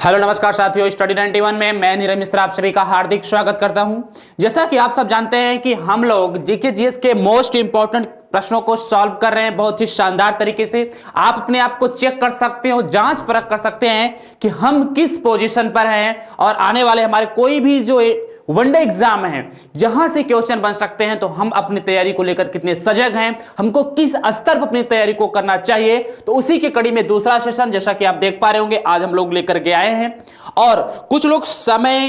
Hello नमस्कार साथियों, study 91 में मैं नीरज मिश्रा आप सभी का हार्दिक स्वागत करता हूं। जैसा कि आप सब जानते हैं कि हम लोग जीके जीएस के मोस्ट इंपॉर्टेंट प्रश्नों को सॉल्व कर रहे हैं बहुत ही शानदार तरीके से। आप अपने आप को चेक कर सकते हो, जांच परख कर सकते हैं कि हम किस पोजीशन पर हैं और आने वाले हमारे कोई भी जो वनडे एग्जाम है जहां से क्वेश्चन बन सकते हैं, तो हम अपनी तैयारी को लेकर कितने सजग हैं, हमको किस स्तर पर अपनी तैयारी को करना चाहिए। तो उसी की कड़ी में दूसरा सेशन, जैसा कि आप देख पा रहे होंगे, आज हम लोग लेकर के आए हैं। और कुछ लोग समय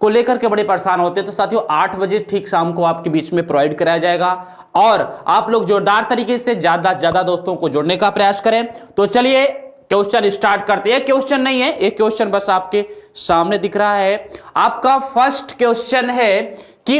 को लेकर के बड़े परेशान होते हैं, तो साथियों 8 बजे ठीक शाम को आपके बीच में प्रोवाइड कराया जाएगा और आप लोग जोरदार तरीके से ज्यादा से ज्यादा दोस्तों को जोड़ने का प्रयास करें। तो चलिए क्वेश्चन स्टार्ट करते हैं। क्वेश्चन नहीं है, एक क्वेश्चन बस आपके सामने दिख रहा है। आपका फर्स्ट क्वेश्चन है कि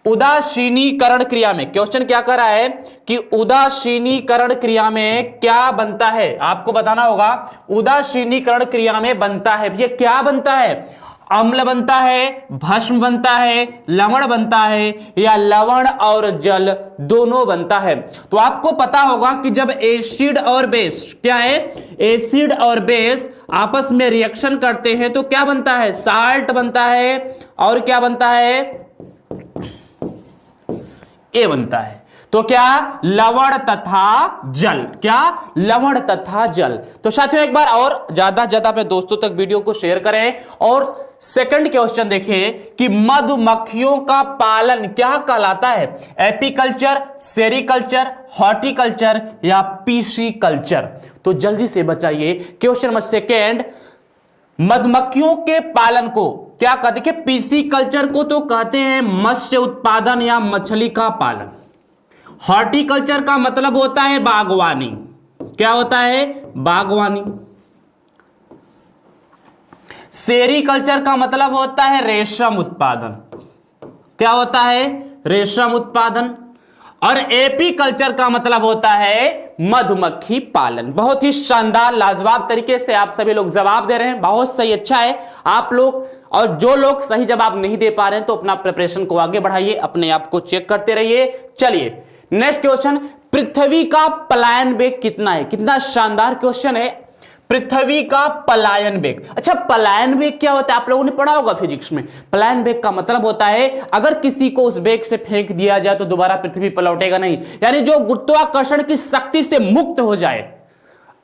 उदासीनीकरण क्रिया में, क्वेश्चन क्या कर रहा है कि उदासीनीकरण क्रिया में क्या बनता है, आपको बताना होगा। उदासीनीकरण क्रिया में बनता है, ये क्या बनता है? अम्ल बनता है, भस्म बनता है, लवण बनता है, या लवण और जल दोनों बनता है। तो आपको पता होगा कि जब एसिड और बेस, क्या है, एसिड और बेस आपस में रिएक्शन करते हैं तो क्या बनता है? साल्ट बनता है और क्या बनता है? ए बनता है। तो क्या? लवण तथा जल। क्या? लवण तथा जल। तो साथियों एक बार और ज्यादा से ज्यादा अपने दोस्तों तक वीडियो को शेयर करें। और सेकंड क्वेश्चन देखें कि मधुमक्खियों का पालन क्या कहलाता है? एपीकल्चर, सेरिकल्चर, हॉर्टिकल्चर या पीसीकल्चर? तो जल्दी से बताइए। क्वेश्चन नंबर सेकंड, मधुमक्खियों के पालन को क्या कहते हैं? पीसीकल्चर को तो कहते हैं मत्स्य उत्पादन या मछली का पालन। हॉर्टिकल्चर का मतलब होता है बागवानी। क्या होता है? बागवानी। सेरीकल्चर का मतलब होता है रेशम उत्पादन। क्या होता है? रेशम उत्पादन। और एपीकल्चर का मतलब होता है मधुमक्खी पालन। बहुत ही शानदार लाजवाब तरीके से आप सभी लोग जवाब दे रहे हैं, बहुत सही, अच्छा है आप लोग। और जो लोग सही जवाब नहीं दे पा रहे हैं तो अपना प्रिपरेशन को आगे बढ़ाइए, अपने आप को चेक करते रहिए। चलिए नेक्स्ट क्वेश्चन, पृथ्वी का पलायन वेग कितना है? कितना शानदार क्वेश्चन है, पृथ्वी का पलायन वेग। अच्छा, पलायन वेग क्या होता है? आप लोगों ने पढ़ा होगा फिजिक्स में। पलायन वेग का मतलब होता है अगर किसी को उस वेग से फेंक दिया जाए तो दोबारा पृथ्वी पर लौटेगा नहीं, यानी जो गुरुत्वाकर्षण की शक्ति से मुक्त हो जाए,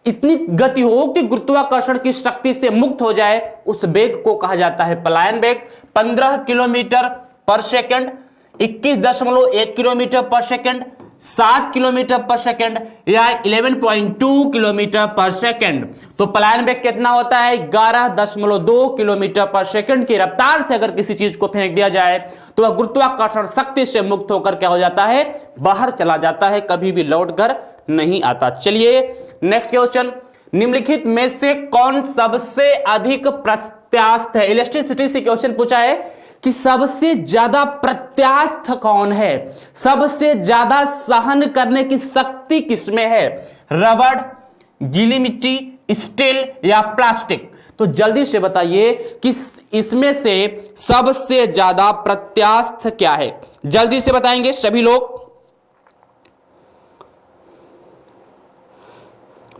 इतनी गति हो कि गुरुत्वाकर्षण की शक्ति से मुक्त हो जाए, उस वेग को कहा जाता है पलायन वेग। 15 किलोमीटर पर सेकंड, 21.1 किलोमीटर पर सेकंड, 7 किलोमीटर पर सेकंड या 11.2 किलोमीटर पर सेकंड। तो पलायन वेग कितना होता है? 11.2 किलोमीटर पर सेकंड की रफ्तार से अगर किसी चीज को फेंक दिया जाए तो वह गुरुत्वाकर्षण शक्ति से मुक्त होकर क्या हो जाता है? बाहर चला जाता है, कभी भी लौट कर नहीं आता। चलिए नेक्स्ट क्वेश्चन, निम्नलिखित में से कौन सबसे अधिक प्रत्यास्थ है? इलेक्ट्रिसिटी से क्वेश्चन पूछा है कि सबसे ज्यादा प्रत्यास्थ कौन है, सबसे ज्यादा सहन करने की शक्ति किसमें है? रबड़, गीली मिट्टी, स्टील या प्लास्टिक? तो जल्दी से बताइए कि इसमें से सबसे ज्यादा प्रत्यास्थ क्या है? जल्दी से बताएंगे सभी लोग।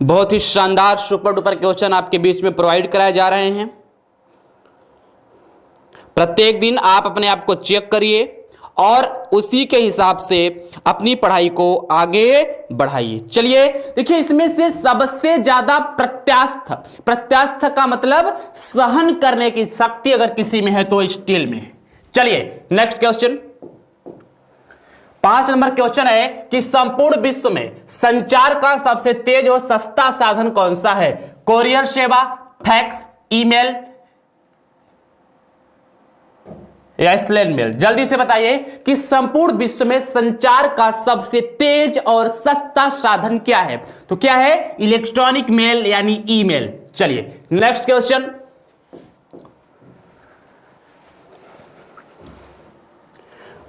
बहुत ही शानदार सुपर डुपर क्वेश्चन आपके बीच में प्रोवाइड कराए जा रहे हैं। प्रत्येक दिन आप अपने आप को चेक करिए और उसी के हिसाब से अपनी पढ़ाई को आगे बढ़ाइए। चलिए देखिए, इसमें से सबसे ज्यादा प्रत्यास्थ, प्रत्यास्थ का मतलब सहन करने की शक्ति अगर किसी में है तो स्टील में है। चलिए नेक्स्ट क्वेश्चन, 5 नंबर क्वेश्चन है कि संपूर्ण विश्व में संचार का सबसे तेज और सस्ता साधन कौन सा है? कोरियर सेवा, फैक्स, ईमेल या स्लेन मेल? जल्दी से बताइए कि संपूर्ण विश्व में संचार का सबसे तेज और सस्ता साधन क्या है? तो क्या है? इलेक्ट्रॉनिक मेल यानी ईमेल। चलिए नेक्स्ट क्वेश्चन,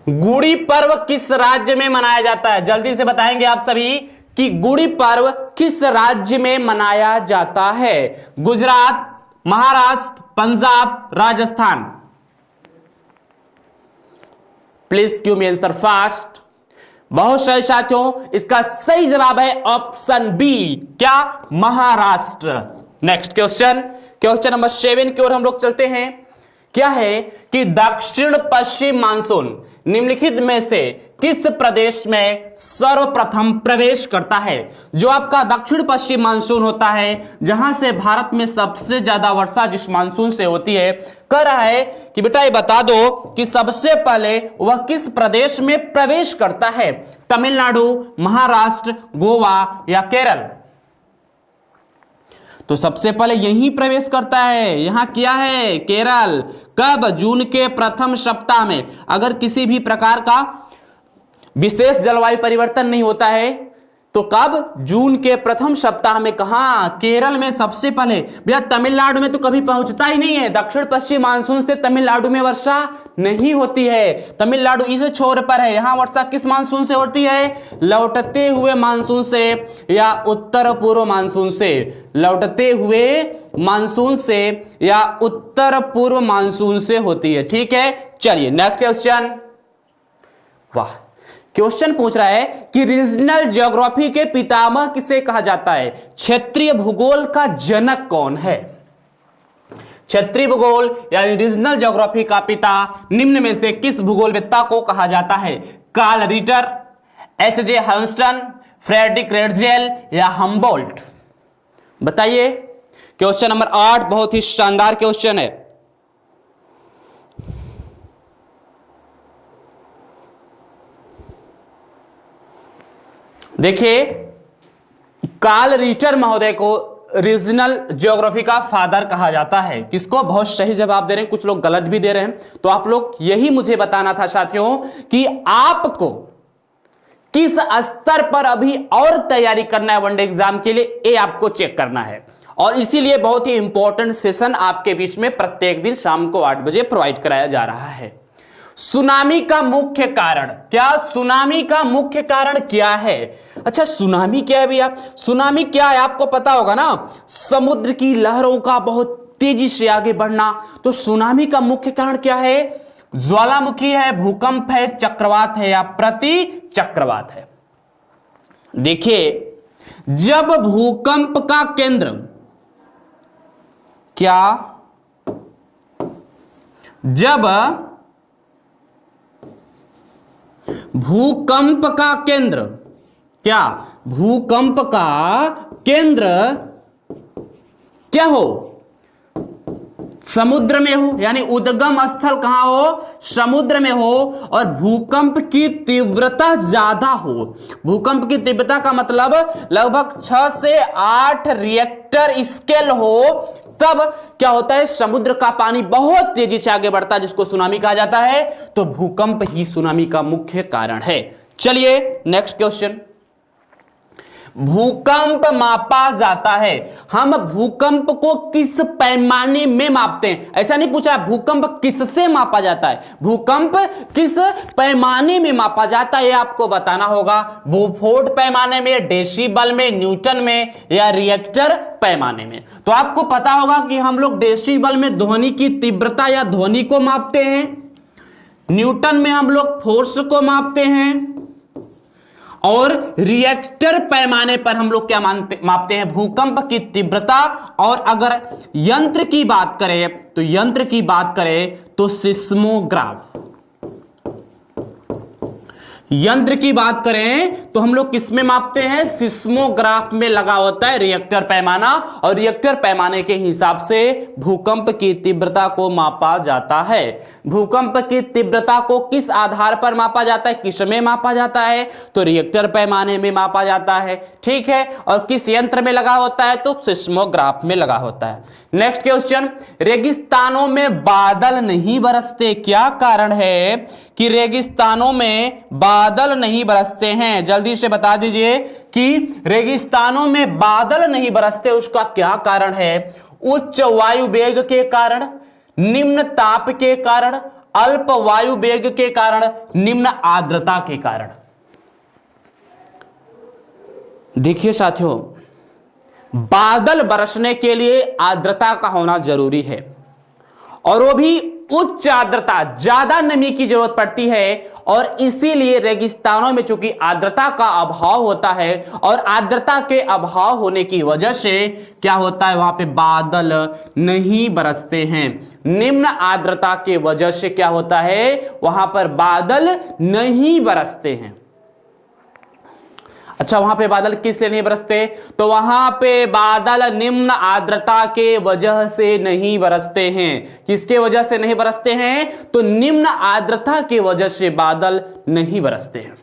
गुड़ी पर्व किस राज्य में मनाया जाता है? जल्दी से बताएंगे आप सभी कि गुड़ी पर्व किस राज्य में मनाया जाता है? Gujarat, Maharashtra, Punjab, Rajasthan? Please give me answer fast. बहुत सही साथियों, इसका सही जवाब है ऑप्शन बी, क्या? Maharashtra. Next question, question number 7 की ओर हम लोग चलते हैं। क्या है कि दक्षिण पश्चिम मानसून निम्नलिखित में से किस प्रदेश में सर्वप्रथम प्रवेश करता है? जो आपका दक्षिण पश्चिम मानसून होता है, जहां से भारत में सबसे ज्यादा वर्षा जिस मानसून से होती है, कह रहा है कि बेटा ये बता दो कि सबसे पहले वह किस प्रदेश में प्रवेश करता है? तमिलनाडु, महाराष्ट्र, गोवा या केरल? तो सबसे पहले यही प्रवेश करता है, यहां क्या है? केरल। कब? जून के प्रथम सप्ताह में। अगर किसी भी प्रकार का विशेष जलवायु परिवर्तन नहीं होता है तो कब? जून के प्रथम सप्ताह में। कहां? केरल में सबसे पहले। भैया तमिलनाडु में तो कभी पहुंचता ही नहीं है। दक्षिण पश्चिम मानसून से तमिलनाडु में वर्षा नहीं होती है। तमिलनाडु इस छोर पर है। यहां वर्षा किस मानसून से होती है? लौटते हुए मानसून से या उत्तर पूर्व मानसून से। लौटते हुए मानसून से या उत्तर पूर्व मानसून से होती है। ठीक है, चलिए नेक्स्ट क्वेश्चन। वाह, क्वेश्चन पूछ रहा है कि रीजनल ज्योग्राफी के पितामह किसे कहा जाता है? क्षेत्रीय भूगोल का जनक कौन है? क्षेत्रीय भूगोल यानी रीजनल ज्योग्राफी का पिता निम्न में से किस भूगोलवेत्ता को कहा जाता है? Carl Ritter, H J. Huntington, Friedrich Ratzel या हम्बोल्ट? बताइए। क्वेश्चन नंबर 8 बहुत ही शानदार क्वेश्चन है। देखिए, कार्ल रिटर महोदय को रीजनल ज्योग्राफी का फादर कहा जाता है। किसको? बहुत सही जवाब दे रहे हैं, कुछ लोग गलत भी दे रहे हैं। तो आप लोग यही मुझे बताना था साथियों कि आपको किस स्तर पर अभी और तैयारी करना है वनडे एग्जाम के लिए, ये आपको चेक करना है। और इसीलिए बहुत ही इंपॉर्टेंट सेशन आपके बीच में प्रत्येक दिन शाम को 8 बजे प्रोवाइड कराया जा रहा है। सुनामी का मुख्य कारण क्या? सुनामी का मुख्य कारण क्या है? अच्छा, सुनामी क्या है भैया? सुनामी क्या है आपको पता होगा ना, समुद्र की लहरों का बहुत तेजी से आगे बढ़ना। तो सुनामी का मुख्य कारण क्या है? ज्वालामुखी है, भूकंप है, चक्रवात है या प्रति चक्रवात है? देखिए, जब भूकंप का केंद्र क्या, जब भूकंप का केंद्र क्या, भूकंप का केंद्र क्या हो? समुद्र में हो, यानी उद्गम स्थल कहां हो? समुद्र में हो। और भूकंप की तीव्रता ज्यादा हो। भूकंप की तीव्रता का मतलब लगभग 6 से 8 रिएक्टर स्केल हो, तब क्या होता है? समुद्र का पानी बहुत तेजी से आगे बढ़ता है, जिसको सुनामी कहा जाता है। तो भूकंप ही सुनामी का मुख्य कारण है। चलिए नेक्स्ट क्वेश्चन। भूकंप मापा जाता है, हम भूकंप को किस पैमाने में मापते हैं? ऐसा नहीं पूछा भूकंप किससे मापा जाता है, भूकंप किस पैमाने में मापा जाता है आपको बताना होगा। बोफोर्ड पैमाने में, डेसिबल में, न्यूटन में या रिएक्टर पैमाने में? तो आपको पता होगा कि हम लोग डेसिबल में ध्वनि की तीव्रता या ध्वनि को मापते हैं, न्यूटन में हम लोग फोर्स को मापते हैं, और रिएक्टर पैमाने पर हम लोग क्या मापते हैं? भूकंप की तीव्रता। और अगर यंत्र की बात करें तो सिस्मोग्राफ। यंत्र की बात करें तो हम लोग किसमें मापते हैं? सिस्मोग्राफ में लगा होता है रिएक्टर पैमाना, और रिएक्टर पैमाने के हिसाब से भूकंप की तीव्रता को मापा जाता है। भूकंप की तीव्रता को किस आधार पर मापा जाता है, किसमें मापा जाता है? तो रिएक्टर पैमाने में मापा जाता है। ठीक है, और किस यंत्र में लगा होता है? तो सिस्मोग्राफ में लगा होता है। नेक्स्ट क्वेश्चन, रेगिस्तानों में बादल नहीं बरसते, क्या कारण है कि रेगिस्तानों में बादल नहीं बरसते हैं? जल्दी से बता दीजिए कि रेगिस्तानों में बादल नहीं बरसते, उसका क्या कारण है? उच्च वायु वेग के कारण, निम्न ताप के कारण, अल्प वायु वेग के कारण, निम्न आर्द्रता के कारण। देखिए साथियों, बादल बरसने के लिए आर्द्रता का होना जरूरी है, और वो भी उच्च आर्द्रता, ज्यादा नमी की जरूरत पड़ती है और इसीलिए रेगिस्तानों में चूंकि आर्द्रता का अभाव होता है और आर्द्रता के अभाव होने की वजह से क्या होता है, वहां पे बादल नहीं बरसते हैं। निम्न आर्द्रता के वजह से क्या होता है, वहां पर बादल नहीं बरसते हैं। अच्छा, वहां पे बादल किस लिए नहीं बरसते, तो वहां पे बादल निम्न आर्द्रता के वजह से नहीं बरसते हैं। किसके वजह से नहीं बरसते हैं, तो निम्न आर्द्रता के वजह से बादल नहीं बरसते हैं।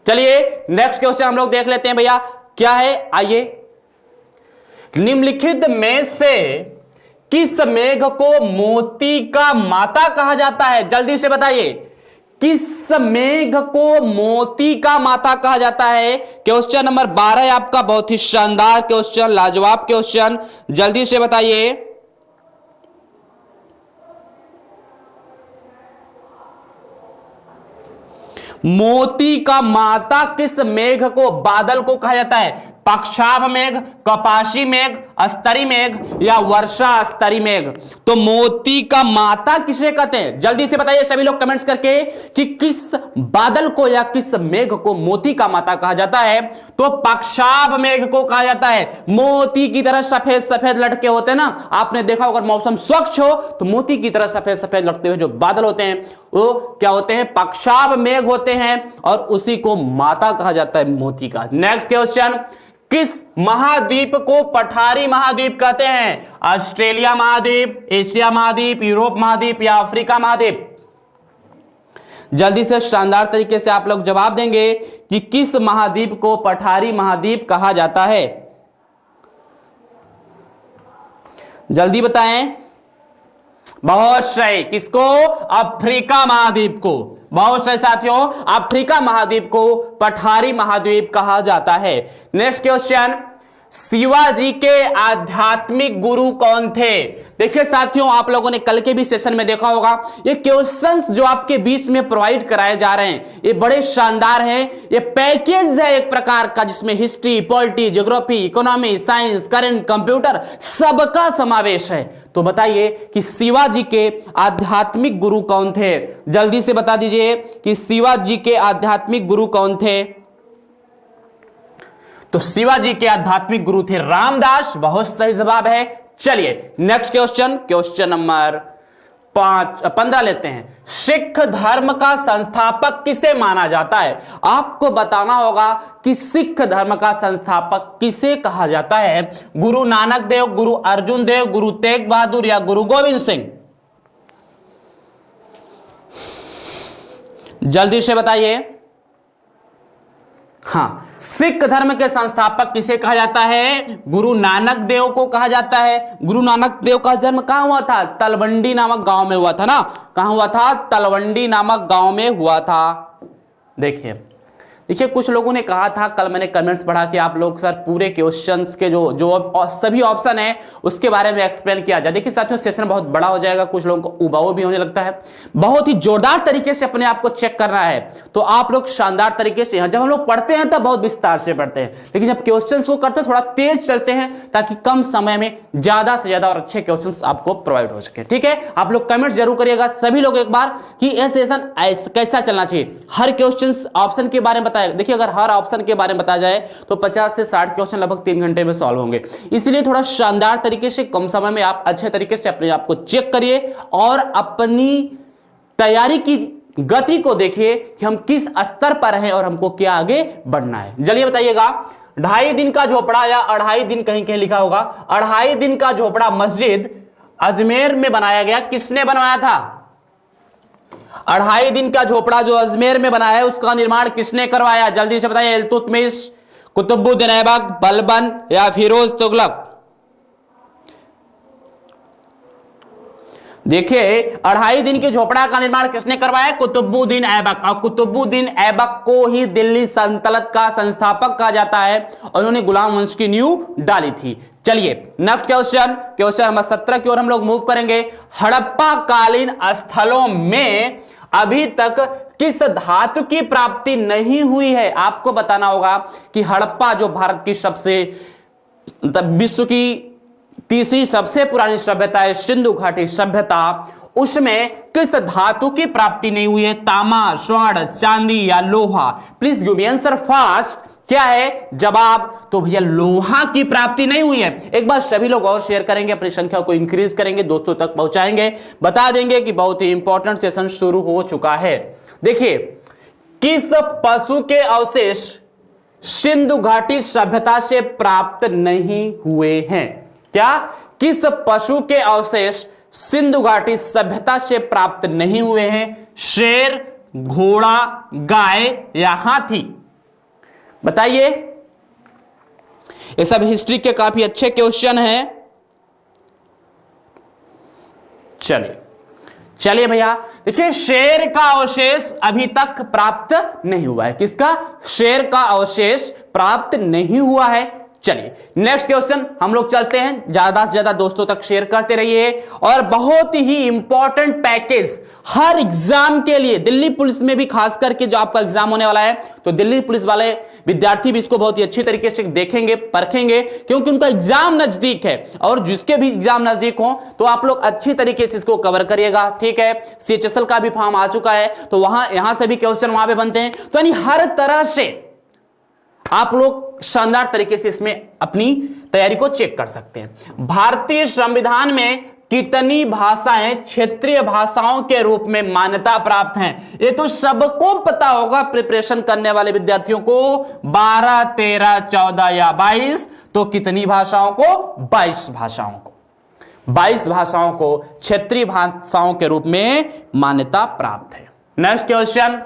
चलिए नेक्स्ट क्वेश्चन हम लोग देख लेते हैं भैया, क्या है, आइए। निम्नलिखित में से किस मेघ को मोती का माता कहा जाता है, जल्दी से बताइए। किस मेघ को मोती का माता कहा जाता है। क्वेश्चन नंबर 12 है आपका, बहुत ही शानदार क्वेश्चन, लाजवाब क्वेश्चन, जल्दी से बताइए। मोती का माता किस मेघ को, बादल को कहा जाता है। पक्षाभ मेघ, कपाशी मेघ, स्तरी मेघ या वर्षा स्तरी मेघ। तो मोती का माता किसे कहते हैं, जल्दी से बताइए सभी लोग कमेंट्स करके कि किस बादल को या किस मेघ को मोती का माता कहा जाता है। तो पक्षाभ मेघ को कहा जाता है। मोती की तरह सफेद सफेद लटके होते हैं ना, आपने देखा अगर मौसम स्वच्छ हो तो मोती की तरह सफेद सफेद लटके हुए जो बादल होते हैं वो क्या होते हैं, पक्षाभ मेघ होते हैं और उसी को माता कहा जाता है, मोती का। नेक्स्ट क्वेश्चन, किस महाद्वीप को पठारी महाद्वीप कहते हैं। ऑस्ट्रेलिया महाद्वीप, एशिया महाद्वीप, यूरोप महाद्वीप या अफ्रीका महाद्वीप। जल्दी से शानदार तरीके से आप लोग जवाब देंगे कि किस महाद्वीप को पठारी महाद्वीप कहा जाता है, जल्दी बताएं। बहुत सही, किसको, अफ्रीका महाद्वीप को। बहुत सही साथियों, अफ्रीका महाद्वीप को पठारी महाद्वीप कहा जाता है। नेक्स्ट क्वेश्चन, शिवाजी के आध्यात्मिक गुरु कौन थे। देखिए साथियों, आप लोगों ने कल के भी सेशन में देखा होगा, ये क्वेश्चंस जो आपके बीच में प्रोवाइड कराए जा रहे हैं ये बड़े शानदार हैं। ये पैकेज है एक प्रकार का जिसमें history, polity, geography, economy, science, current, computer सबका समावेश है। तो बताइए कि शिवाजी के आध्यात्मिक गुरु कौन थे, जल्दी से बता दीजिए कि शिवाजी के आध्यात्मिक गुरु कौन थे। तो शिवाजी के आध्यात्मिक गुरु थे रामदास, बहुत सही जवाब है। चलिए नेक्स्ट क्वेश्चन, क्वेश्चन नंबर 15 लेते हैं। सिख धर्म का संस्थापक किसे माना जाता है। आपको बताना होगा कि सिख धर्म का संस्थापक किसे कहा जाता है। गुरु नानक देव, गुरु अर्जुन देव, गुरु तेग बहादुर या गुरु गोविंद सिंह, जल्दी से बताइए। हाँ, सिख धर्म के संस्थापक किसे कहा जाता है, गुरु नानक देव को कहा जाता है। गुरु नानक देव का जन्म कहां हुआ था, तलवंडी नामक गांव में हुआ था ना। कहां हुआ था, तलवंडी नामक गांव में हुआ था। देखिए कुछ लोगों ने कहा था, कल मैंने कमेंट्स पढ़ा कि आप लोग सर पूरे क्वेश्चंस के जो सभी ऑप्शन है उसके बारे में एक्सप्लेन किया जाए। देखिए साथियों, सेशन बहुत बड़ा हो जाएगा, कुछ लोगों को उबाऊ भी होने लगता है। बहुत ही जोरदार तरीके से अपने आप को चेक करना है। तो आप लोग शानदार तरीके से, जब हम लोग पढ़ते हैं तब बहुत विस्तार से पढ़ते हैं, लेकिन जब क्वेश्चंस को करते हैं थोड़ा तेज चलते हैं ताकि कम समय में ज्यादा से ज्यादा और अच्छे क्वेश्चंस आपको प्रोवाइड हो सके। ठीक है, आप लोग कमेंट्स जरूर करिएगा सभी लोग एक बार कि यह सेशन कैसा चलना चाहिए। हर क्वेश्चन ऑप्शन के बारे में बताया। देखिए अगर हर ऑप्शन के बारे में बताया जाए तो 50 से 60 क्वेश्चन लगभग 3 घंटे में सॉल्व होंगे। इसलिए थोड़ा शानदार तरीके से कम समय में आप अच्छे तरीके से अपने आप को चेक करिए और अपनी तैयारी की गति को देखिए कि हम किस स्तर पर हैं और हमको क्या आगे बढ़ना है। चलिए बताइएगा, 2.5 दिन का झोपड़ा या 2.5 दिन कहीं कहीं लिखा होगा, 2.5 दिन का झोपड़ा मस्जिद अजमेर में बनाया गया, किसने बनवाया था। 2.5 दिन का झोपड़ा जो अजमेर में बना है उसका निर्माण किसने करवाया, जल्दी से बताइए। इल्तुतमिश, कुतुबुद्दीन ऐबक, बलबन या फिरोज तुगलक। देखिए 2.5 दिन के झोपड़ा का निर्माण किसने करवाया, कुतुबुद्दीन ऐबक। और कुतुबुद्दीन ऐबक को ही दिल्ली सल्तनत का संस्थापक कहा जाता है और उन्होंने गुलाम वंश की नींव डाली थी। चलिए नेक्स्ट क्वेश्चन, क्वेश्चन नंबर 17 की ओर हम लोग मूव करेंगे। हड़प्पा कालीन स्थलों में अभी तक किस धातु की प्राप्ति नहीं हुई है। आपको बताना होगा कि हड़प्पा जो भारत की सबसे विश्व की तीसरी सबसे पुरानी सभ्यता है, सिंधु घाटी सभ्यता, उसमें किस धातु की प्राप्ति नहीं हुई है? तांबा, स्वर्ण, चांदी या लोहा? Please give me answer fast. क्या है जवाब? तो भैया लोहा की प्राप्ति नहीं हुई है। एक बार सभी लोग और शेयर करेंगे, अपनी संख्या को इंक्रीज करेंगे, दोस्तों तक पहुंचाएंगे, बता देंगे कि बहुत ही इंपॉर्टेंट सेशन शुरू हो चुका है। देखिए, किस पशु के अवशेष सिंधु घाटी सभ्यता से प्राप्त नहीं हुए हैं? क्या? किस पशु के अवशेष सिंधु घाटी सभ्यता से प्राप्त नहीं हुए हैं? शेर, घोड़ा, गाय या हाथी? बताइए। ये सब हिस्ट्री के काफी अच्छे क्वेश्चन हैं। चलिए भैया, देखिए शेर का अवशेष अभी तक प्राप्त नहीं हुआ है। किसका? शेर का अवशेष प्राप्त नहीं हुआ है। चलिए नेक्स्ट क्वेश्चन हम लोग चलते हैं। ज्यादा से ज्यादा दोस्तों तक शेयर करते रहिए। और बहुत ही इंपॉर्टेंट पैकेज हर एग्जाम के लिए, दिल्ली पुलिस में भी खास करके जो आपका एग्जाम होने वाला है, तो दिल्ली पुलिस वाले विद्यार्थी भी इसको बहुत ही अच्छी तरीके से देखेंगे, परखेंगे, क्योंकि उनका एग्जाम नजदीक है। और जिसके भी एग्जाम नजदीक हो तो आप लोग अच्छी तरीके से इसको कवर करिएगा। ठीक है, CHSL का भी फॉर्म आ चुका है, तो यहां से भी क्वेश्चन वहां पे बनते हैं। तो यानी हर तरह से आप लोग शानदार तरीके से इसमें अपनी तैयारी को चेक कर सकते हैं। भारतीय संविधान में कितनी भाषाएं क्षेत्रीय भाषाओं के रूप में मान्यता प्राप्त हैं? ये तो सबको पता होगा, प्रिपरेशन करने वाले विद्यार्थियों को। 12, 13, 14 या 22? तो कितनी भाषाओं को? 22 भाषाओं को। 22 भाषाओं को क्षेत्रीय भाषाओं के रूप में मान्यता प्राप्त है। नेक्स्ट क्वेश्चन,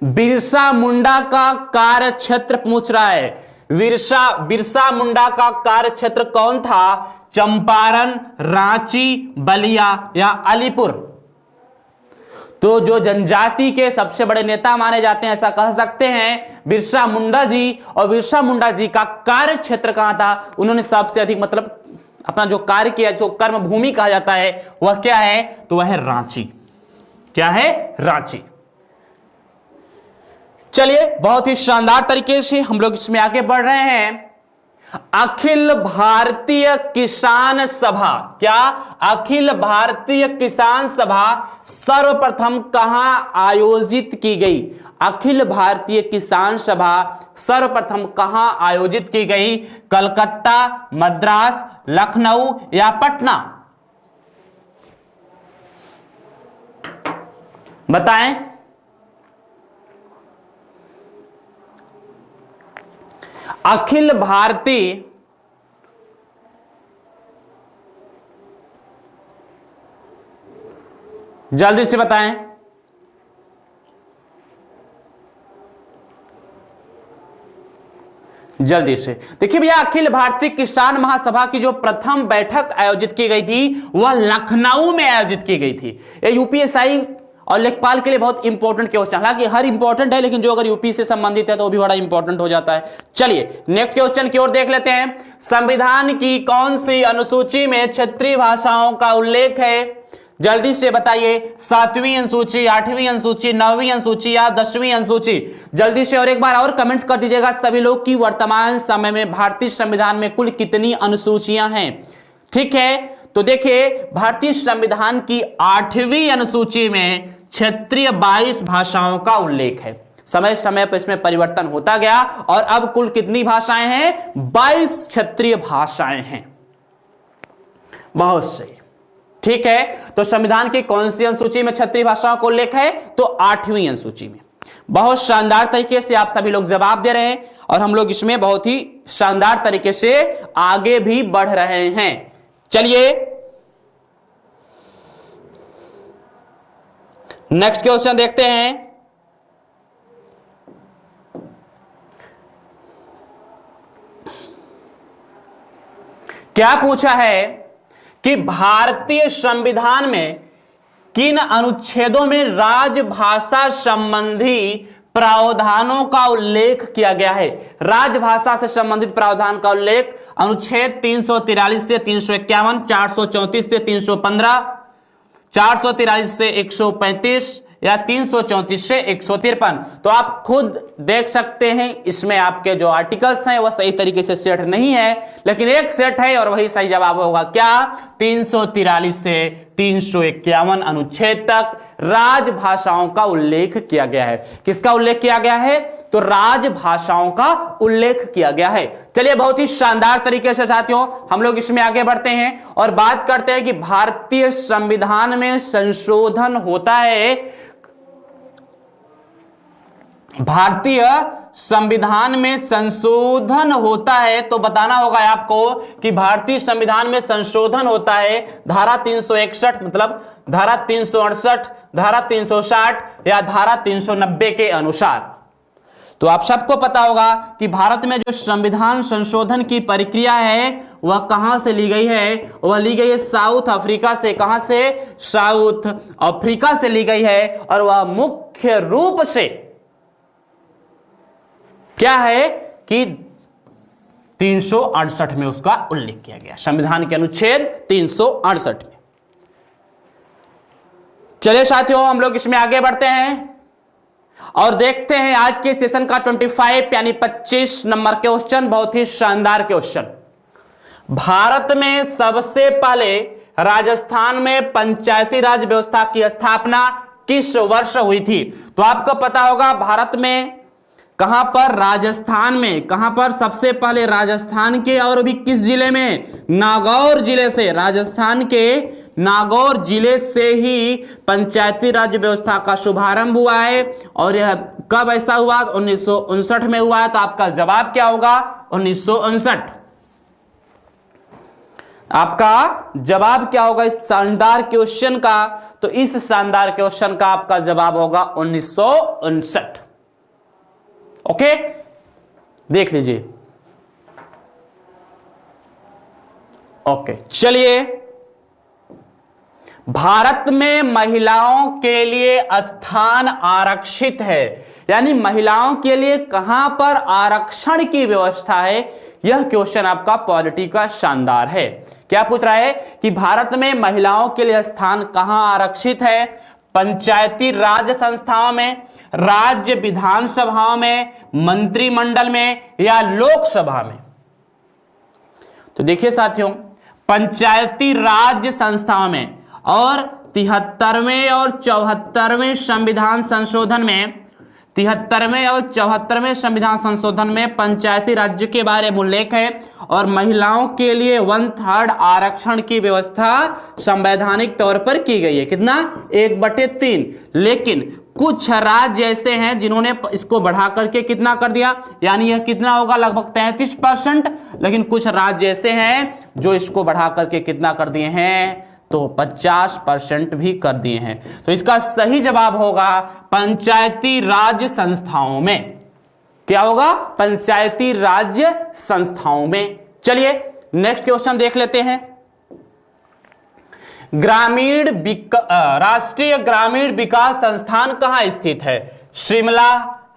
बिरसा मुंडा का कार्य क्षेत्र पूछ रहा है। बिरसा मुंडा का कार्य क्षेत्र कौन था? चंपारण, रांची, बलिया या अलीपुर? तो जो जनजाति के सबसे बड़े नेता माने जाते हैं, ऐसा कह सकते हैं बिरसा मुंडा जी। और बिरसा मुंडा जी का कार्य क्षेत्र कहां था? उन्होंने सबसे अधिक मतलब अपना जो कार्य किया, जो कर्म भूमि कहा जाता है, वह क्या है? तो वह है रांची। क्या है? रांची। चलिए बहुत ही शानदार तरीके से हम लोग इसमें आगे बढ़ रहे हैं। अखिल भारतीय किसान सभा, क्या अखिल भारतीय किसान सभा सर्वप्रथम कहां आयोजित की गई? अखिल भारतीय किसान सभा सर्वप्रथम कहां आयोजित की गई? कलकत्ता, मद्रास, लखनऊ या पटना? बताएं। अखिल भारतीय जल्दी से बताएं। जल्दी से देखिए भैया, अखिल भारतीय किसान महासभा की जो प्रथम बैठक आयोजित की गई थी वह लखनऊ में आयोजित की गई थी। ये यूपीएसआई और लेखपाल के लिए बहुत इंपॉर्टेंट क्वेश्चन, हालांकि हर इंपॉर्टेंट है, लेकिन जो अगर यूपी से संबंधित है तो वो भी बड़ा इंपॉर्टेंट हो जाता है। चलिए नेक्स्ट क्वेश्चन की ओर देख लेते हैं। संविधान की कौन सी अनुसूची में क्षेत्रीय भाषाओं का उल्लेख है? जल्दी से बताइए। 7वीं अनुसूची, 8वीं अनुसूची, 9वीं अनुसूची या 10वीं अनुसूची? जल्दी से और एक बार और कमेंट्स कर दीजिएगा सभी लोग कि वर्तमान समय में भारतीय संविधान में कुल कितनी अनुसूचियां हैं। ठीक है, तो देखिए भारतीय संविधान की 8वीं अनुसूची में क्षेत्रीय 22 भाषाओं का उल्लेख है। समय समय पर इसमें परिवर्तन होता गया और अब कुल कितनी भाषाएं हैं? 22 क्षेत्रीय भाषाएं हैं। बहुत सही। ठीक है, तो संविधान की कौन सी अनुसूची में क्षेत्रीय भाषाओं का उल्लेख है? तो 8वीं अनुसूची में। बहुत शानदार तरीके से आप सभी लोग जवाब दे रहे हैं और हम लोग इसमें बहुत ही शानदार तरीके से आगे भी बढ़ रहे हैं। चलिए नेक्स्ट क्वेश्चन देखते हैं। क्या पूछा है कि भारतीय संविधान में किन अनुच्छेदों में राजभाषा संबंधी प्रावधानों का उल्लेख किया गया है? राजभाषा से संबंधित प्रावधान का उल्लेख अनुच्छेद 343 से 351, 434 से 315, 443 से 135 या 334 से 153। तो आप खुद देख सकते हैं इसमें आपके जो आर्टिकल्स हैं वह सही तरीके से सेट नहीं है, लेकिन एक सेट है और वही सही जवाब होगा क्या, 343 से 351 अनुच्छेद तक राजभाषाओं का उल्लेख किया गया है। किसका उल्लेख किया गया है, तो राजभाषाओं का उल्लेख किया गया है। चलिए बहुत ही शानदार तरीके से साथियों हम लोग इसमें आगे बढ़ते हैं और बात करते हैं कि भारतीय संविधान में संशोधन होता है। भारतीय संविधान में संशोधन होता है तो बताना होगा आपको कि भारतीय संविधान में संशोधन होता है धारा 361 मतलब धारा 368, धारा 360 या धारा 390 के अनुसार। तो आप सबको पता होगा कि भारत में जो संविधान संशोधन की प्रक्रिया है वह कहां से ली गई है, वह ली गई है साउथ अफ्रीका से। कहां से, साउथ अफ्रीका से ली गई है और वह मुख्य रूप से क्या है कि 368 में उसका उल्लेख किया गया, संविधान के अनुच्छेद 368 में। चलिए साथियों हम लोग इसमें आगे बढ़ते हैं और देखते हैं आज के सेशन का 25 यानी 25 नंबर क्वेश्चन, बहुत ही शानदार क्वेश्चन। भारत में सबसे पहले राजस्थान में पंचायती राज व्यवस्था की स्थापना किस वर्ष हुई थी? तो आपको पता होगा भारत में कहां पर, राजस्थान में। कहां पर, सबसे पहले राजस्थान के और भी किस जिले में, नागौर जिले से। राजस्थान के नागौर जिले से ही पंचायती राज व्यवस्था का शुभारंभ हुआ है और यह कब ऐसा हुआ, 1959 में हुआ है। तो आपका जवाब क्या होगा, 1959। आपका जवाब क्या होगा इस शानदार क्वेश्चन का, तो इस शानदार क्वेश्चन का आपका जवाब होगा 1959। ओके, देख लीजिए। ओके, चलिए भारत में महिलाओं के लिए स्थान आरक्षित है, यानी महिलाओं के लिए कहां पर आरक्षण की व्यवस्था है, यह क्वेश्चन आपका पॉलिटी का शानदार है। क्या पूछ रहा है कि भारत में महिलाओं के लिए स्थान कहां आरक्षित है, पंचायती राज संस्थाओं में, राज्य विधानसभाओं में, मंत्रिमंडल में या लोकसभा में। तो देखिए साथियों, पंचायती राज संस्थाओं में और 73वें और 74वें संविधान संशोधन में, 73वें और 74वें संविधान संशोधन में पंचायती राज्य के बारे में उल्लेख है और महिलाओं के लिए 1/3 आरक्षण की व्यवस्था संवैधानिक तौर पर की गई है। कितना, 1/3। लेकिन कुछ राज्य ऐसे हैं जिन्होंने इसको बढ़ा करके कितना कर दिया, यानी यह कितना होगा, लगभग 33%। लेकिन कुछ राज्य ऐसे हैं जो इसको बढ़ा करके कितना कर दिए हैं, तो 50% भी कर दिए हैं। तो इसका सही जवाब होगा पंचायती राज संस्थाओं में। क्या होगा, पंचायती राज संस्थाओं में। चलिए नेक्स्ट क्वेश्चन देख लेते हैं। राष्ट्रीय ग्रामीण विकास संस्थान कहां स्थित है, शिमला,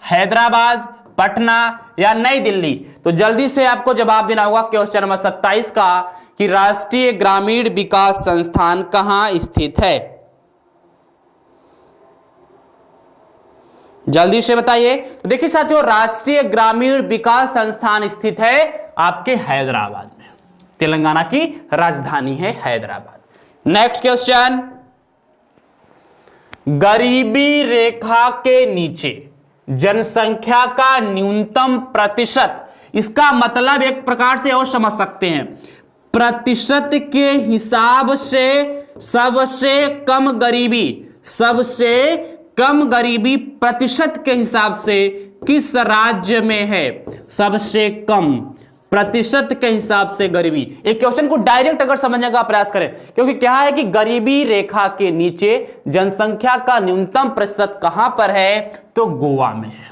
हैदराबाद, पटना या नई दिल्ली? तो जल्दी से आपको जवाब देना होगा क्वेश्चन नंबर 27 का कि राष्ट्रीय ग्रामीण विकास संस्थान कहां स्थित है। जल्दी से बताइए। तो देखिए साथियों, राष्ट्रीय ग्रामीण विकास संस्थान स्थित है आपके हैदराबाद में, तेलंगाना की राजधानी है हैदराबाद। नेक्स्ट क्वेश्चन, गरीबी रेखा के नीचे जनसंख्या का न्यूनतम प्रतिशत, इसका मतलब एक प्रकार से और समझ सकते हैं, प्रतिशत के हिसाब से सबसे कम गरीबी, सबसे कम गरीबी प्रतिशत के हिसाब से किस राज्य में है, सबसे कम प्रतिशत के हिसाब से गरीबी। एक क्वेश्चन को डायरेक्ट अगर समझने का प्रयास करें, क्योंकि क्या है कि गरीबी रेखा के नीचे जनसंख्या का न्यूनतम प्रतिशत कहां पर है, तो गोवा में है।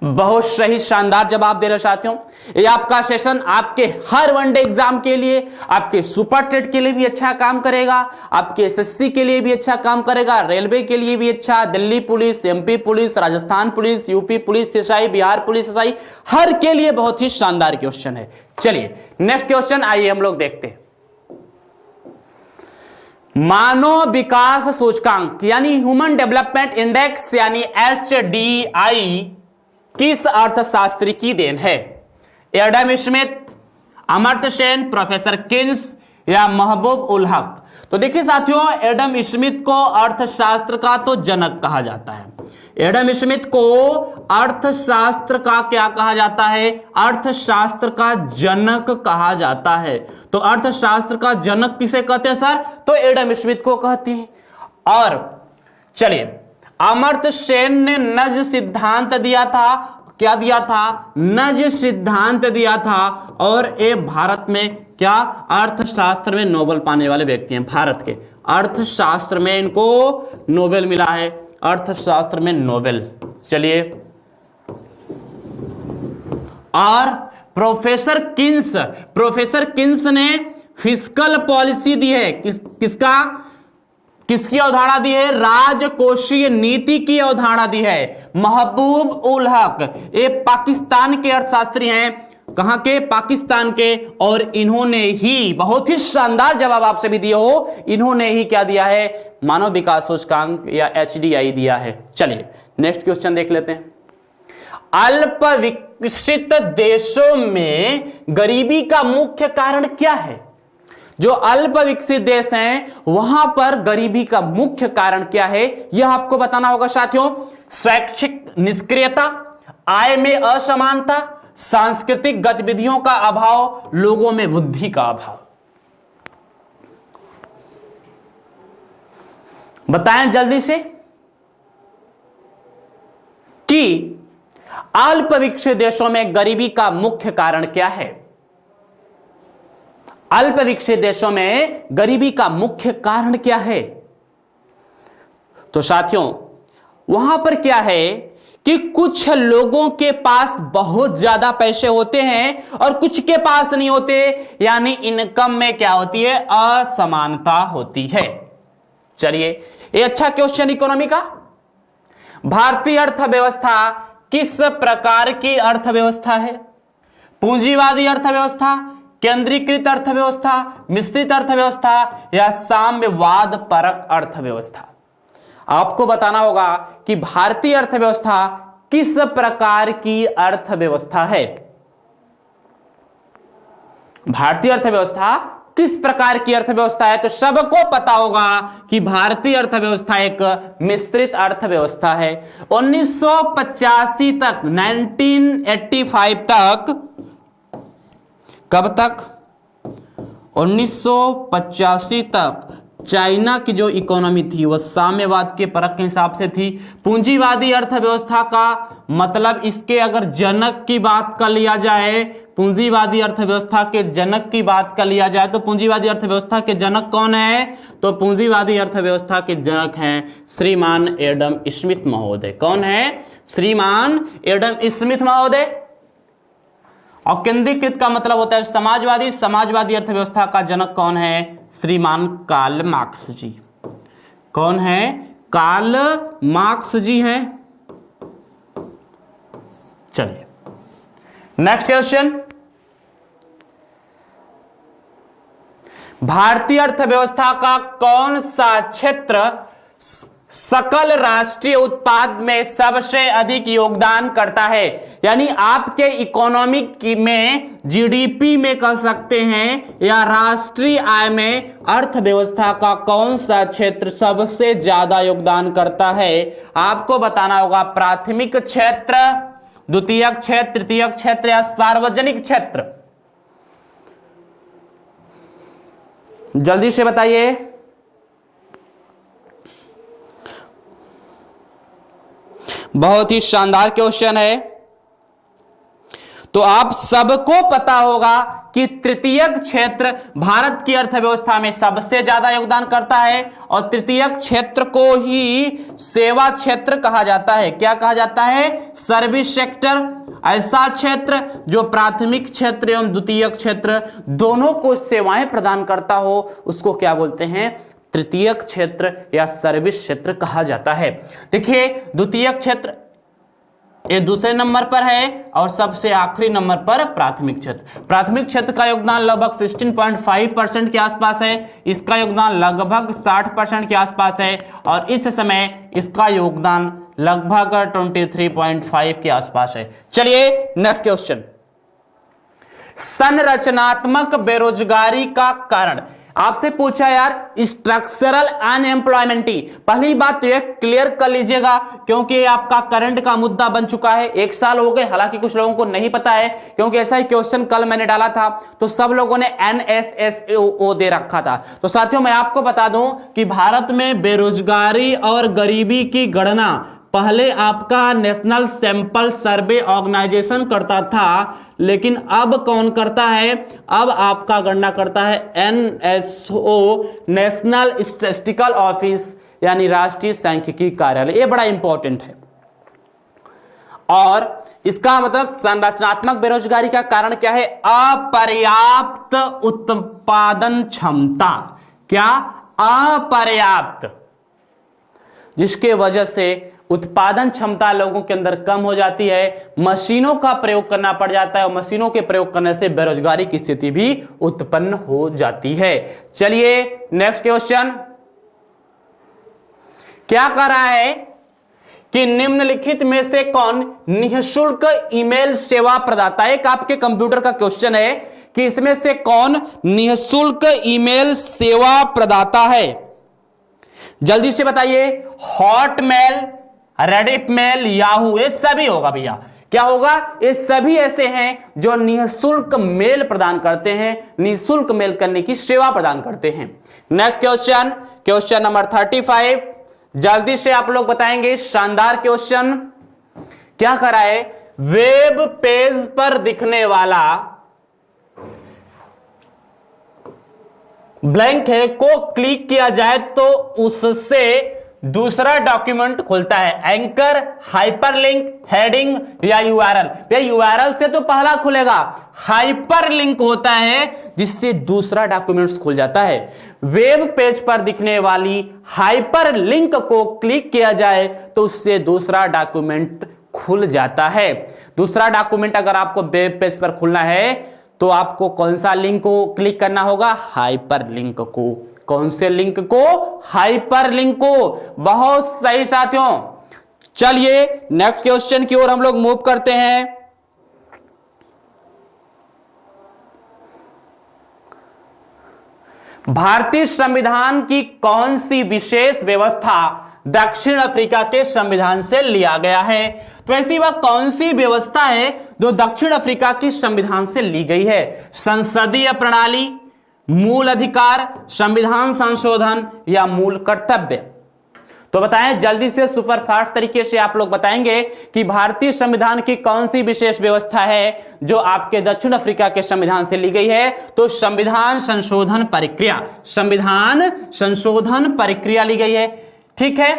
बहुत सही, शानदार जवाब दे रहे साथियों। ये आपका सेशन आपके हर वनडे एग्जाम के लिए, आपके सुपर टेट के लिए भी अच्छा काम करेगा, आपके एसएससी के लिए भी अच्छा काम करेगा, रेलवे के लिए भी अच्छा, Delhi police, MP police, Rajasthan police, UP police SI, Bihar police SI, हर के लिए बहुत ही शानदार क्वेश्चन है। चलिए नेक्स्ट क्वेश्चन आइए हम लोग देखते हैं। मानव विकास सूचकांक यानी ह्यूमन डेवलपमेंट इंडेक्स यानी HDI किस अर्थशास्त्री की देन है? Adam Smith, Amartya Sen, professor Keynes या महबूब उल हक? तो देखिए साथियों, एडम स्मिथ को अर्थशास्त्र का तो जनक कहा जाता है। एडम स्मिथ को अर्थशास्त्र का क्या कहा जाता है? अर्थशास्त्र का जनक कहा जाता है। तो अर्थशास्त्र का जनक किसे कहते हैं सर? तो एडम स्मिथ को कहते हैं। और चलिए, अमर्त्य सेन ने नज सिद्धांत दिया था। क्या दिया था? नज सिद्धांत दिया था। और ये भारत में क्या अर्थशास्त्र में नोबेल पाने वाले व्यक्ति हैं। भारत के अर्थशास्त्र में इनको नोबेल मिला है, अर्थशास्त्र में नोबेल। चलिए, और प्रोफेसर किन्स ने फिस्कल पॉलिसी दी है। किसकी अवधारणा दी है? राजकोषीय नीति की अवधारणा दी है। महबूब उल हक ये पाकिस्तान के अर्थशास्त्री हैं। कहां के? पाकिस्तान के। और इन्होंने ही बहुत ही शानदार जवाब आपसे भी दिया हो, इन्होंने ही क्या दिया है? मानव विकास सूचकांक या HDI दिया है। चलिए नेक्स्ट क्वेश्चन देख लेते हैं। अल्प विकसित देशों में गरीबी का मुख्य कारण क्या है? जो अल्प विकसित देश हैं वहां पर गरीबी का मुख्य कारण क्या है, यह आपको बताना होगा साथियों। शैक्षिक निष्क्रियता, आय में असमानता, सांस्कृतिक गतिविधियों का अभाव, लोगों में बुद्धि का अभाव। बताएं जल्दी से कि अल्प विकसित देशों में गरीबी का मुख्य कारण क्या है? अल्प विकसित देशों में गरीबी का मुख्य कारण क्या है? तो साथियों, वहां पर क्या है कि कुछ लोगों के पास बहुत ज्यादा पैसे होते हैं और कुछ के पास नहीं होते, यानी इनकम में क्या होती है? असमानता होती है। चलिए, ये अच्छा क्वेश्चन इकोनॉमी का। भारतीय अर्थव्यवस्था किस प्रकार की अर्थव्यवस्था है? पूंजीवादी अर्थव्यवस्था, केंद्रीकृत अर्थव्यवस्था, मिश्रित अर्थव्यवस्था या साम्यवाद परक अर्थव्यवस्था? आपको बताना होगा कि भारतीय अर्थव्यवस्था किस प्रकार की अर्थव्यवस्था है। भारतीय अर्थव्यवस्था किस प्रकार की अर्थव्यवस्था है? तो सबको पता होगा कि भारतीय अर्थव्यवस्था एक मिश्रित अर्थव्यवस्था है। 1985 तक, 1985 तक, कब तक? 1985 तक चाइना की जो इकोनॉमी थी वह साम्यवाद के परख के हिसाब से थी। पूंजीवादी अर्थव्यवस्था का मतलब, इसके अगर जनक की बात कर लिया जाए, पूंजीवादी अर्थव्यवस्था के जनक की बात कर लिया जाए तो पूंजीवादी अर्थव्यवस्था के जनक कौन है? तो पूंजीवादी अर्थव्यवस्था के जनक हैं श्रीमान एडम स्मिथ महोदय। कौन है? श्रीमान एडम स्मिथ महोदय। और केंद्रीकृत का मतलब होता है समाजवादी। समाजवादी अर्थव्यवस्था का जनक कौन है? श्रीमान कार्ल मार्क्स जी। कौन है? कार्ल मार्क्स जी हैं। चलिए नेक्स्ट क्वेश्चन। भारतीय अर्थव्यवस्था का कौन सा क्षेत्र सकल राष्ट्रीय उत्पाद में सबसे अधिक योगदान करता है? यानी आपके इकोनॉमिक में, जीडीपी में कह सकते हैं, या राष्ट्रीय आय में अर्थव्यवस्था का कौन सा क्षेत्र सबसे ज्यादा योगदान करता है? आपको बताना होगा प्राथमिक क्षेत्र, द्वितीयक क्षेत्र, तृतीयक क्षेत्र या सार्वजनिक क्षेत्र। जल्दी से बताइए। बहुत ही शानदार क्वेश्चन है। तो आप सबको पता होगा कि तृतीयक क्षेत्र भारत की अर्थव्यवस्था में सबसे ज्यादा योगदान करता है और तृतीयक क्षेत्र को ही सेवा क्षेत्र कहा जाता है। क्या कहा जाता है? Service sector. ऐसा क्षेत्र जो प्राथमिक क्षेत्र एवं द्वितीयक क्षेत्र दोनों को सेवाएं प्रदान करता हो उसको क्या बोलते हैं? तृतीयक क्षेत्र या सर्विस क्षेत्र कहा जाता है। देखिए, द्वितीयक क्षेत्र ये दूसरे नंबर पर है और सबसे आखिरी नंबर पर प्राथमिक क्षेत्र। प्राथमिक क्षेत्र का योगदान लगभग 16.5% के आसपास है, इसका योगदान लगभग 60% के आसपास है और इस समय इसका योगदान लगभग 23.5 के आसपास है। चलिए नेक्स्ट क्वेश्चन, संरचनात्मक बेरोजगारी का कारण। आपसे पूछा यार स्ट्रक्चरल अनएम्प्लॉयमेंट। पहली बात तो ये क्लियर कर लीजिएगा क्योंकि ये आपका करंट का मुद्दा बन चुका है। 1 साल हो गए, हालांकि कुछ लोगों को नहीं पता है क्योंकि ऐसा ही क्वेश्चन कल मैंने डाला था तो सब लोगों ने NSSO दे रखा था। तो साथियों मैं आपको बता दूं कि भारत में बेरोजगारी और गरीबी की गणना पहले आपका नेशनल सैंपल सर्वे ऑर्गेनाइजेशन करता था, लेकिन अब कौन करता है? अब आपका गणना करता है NSO, नेशनल स्टैटिस्टिकल ऑफिस, यानी राष्ट्रीय सांख्यिकी कार्यालय। ये बड़ा इंपॉर्टेंट है। और इसका मतलब संरचनात्मक बेरोजगारी का कारण क्या है? अपर्याप्त उत्पादन क्षमता। क्या? अपर्याप्त, जिसके वजह से उत्पादन क्षमता लोगों के अंदर कम हो जाती है, मशीनों का प्रयोग करना पड़ जाता है और मशीनों के प्रयोग करने से बेरोजगारी की स्थिति भी उत्पन्न हो जाती है। चलिए नेक्स्ट क्वेश्चन, क्या कह रहा है कि निम्नलिखित में से कौन निःशुल्क ईमेल सेवा प्रदाता है? एक आपके कंप्यूटर का क्वेश्चन है कि इसमें से कौन निःशुल्क ईमेल सेवा प्रदाता है? जल्दी से बताइए। हॉटमेल, रेडिट मेल, याहू, ये सभी होगा भैया। क्या होगा? ये सभी ऐसे हैं जो निःशुल्क मेल प्रदान करते हैं, निःशुल्क मेल करने की सेवा प्रदान करते हैं। नेक्स्ट क्वेश्चन, क्वेश्चन नंबर 35, जल्दी से आप लोग बताएंगे। शानदार क्वेश्चन। क्या करा है? वेब पेज पर दिखने वाला ब्लैंक है को क्लिक किया जाए तो उससे दूसरा डॉक्यूमेंट खुलता है। एंकर, हाइपरलिंक, हेडिंग या यूआरएल। यूआरएल से तो पहला खुलेगा, हाइपरलिंक होता है जिससे दूसरा डॉक्यूमेंट खुल जाता है। वेब पेज पर दिखने वाली हाइपरलिंक को क्लिक किया जाए तो उससे दूसरा डॉक्यूमेंट खुल जाता है। दूसरा डॉक्यूमेंट अगर आपको वेब पेज पर खुलना है तो आपको कौन सा लिंक को क्लिक करना होगा? हाइपरलिंक को। कौन से लिंक को? हाइपरलिंक को। बहुत सही साथियों। चलिए नेक्स्ट क्वेश्चन की ओर हम लोग मूव करते हैं। भारतीय संविधान की कौन सी विशेष व्यवस्था दक्षिण अफ्रीका के संविधान से लिया गया है? तो ऐसी वह कौन सी व्यवस्था है जो दक्षिण अफ्रीका के संविधान से ली गई है? संसदीय प्रणाली, मूल अधिकार, संविधान संशोधन या मूल कर्तव्य? तो बताएं जल्दी से, सुपरफास्ट तरीके से आप लोग बताएंगे कि भारतीय संविधान की कौन सी विशेष व्यवस्था है जो आपके दक्षिण अफ्रीका के संविधान से ली गई है? तो संविधान संशोधन प्रक्रिया, संविधान संशोधन प्रक्रिया ली गई है। ठीक है,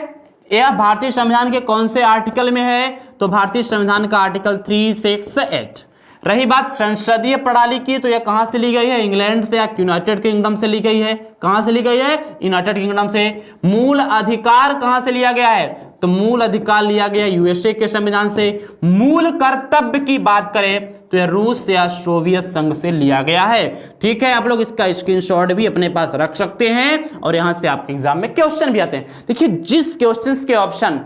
यह भारतीय संविधान के कौन से आर्टिकल में है? तो भारतीय संविधान का आर्टिकल 368। रही बात संसदीय प्रणाली की, तो यह कहां से ली गई है? इंग्लैंड से या यूनाइटेड किंगडम से ली गई है। कहां से ली गई है? यूनाइटेड किंगडम से। मूल अधिकार कहां से लिया गया है? तो मूल अधिकार लिया गया यूएसए के संविधान से। मूल कर्तव्य की बात करें तो यह रूस या सोवियत संघ से लिया गया है। ठीक है, आप लोग इसका स्क्रीनशॉट भी अपने पास रख सकते हैं और यहां से आपके एग्जाम में क्वेश्चन भी आते हैं। देखिए, जिस क्वेश्चन के ऑप्शन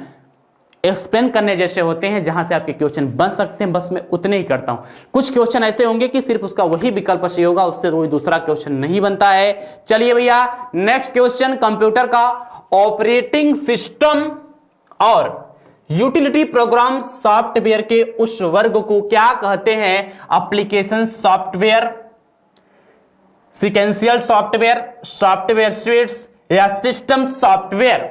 एक्सप्लेन करने जैसे होते हैं जहां से आपके क्वेश्चन बन सकते हैं, बस मैं उतने ही करता हूं। कुछ क्वेश्चन ऐसे होंगे कि सिर्फ उसका वही विकल्प सही होगा, उससे कोई दूसरा क्वेश्चन नहीं बनता है। चलिए भैया नेक्स्ट क्वेश्चन, कंप्यूटर का ऑपरेटिंग सिस्टम और यूटिलिटी प्रोग्राम सॉफ्टवेयर के उस वर्ग को क्या कहते हैं? Application software, sequential software, software sweets या सिस्टम सॉफ्टवेयर।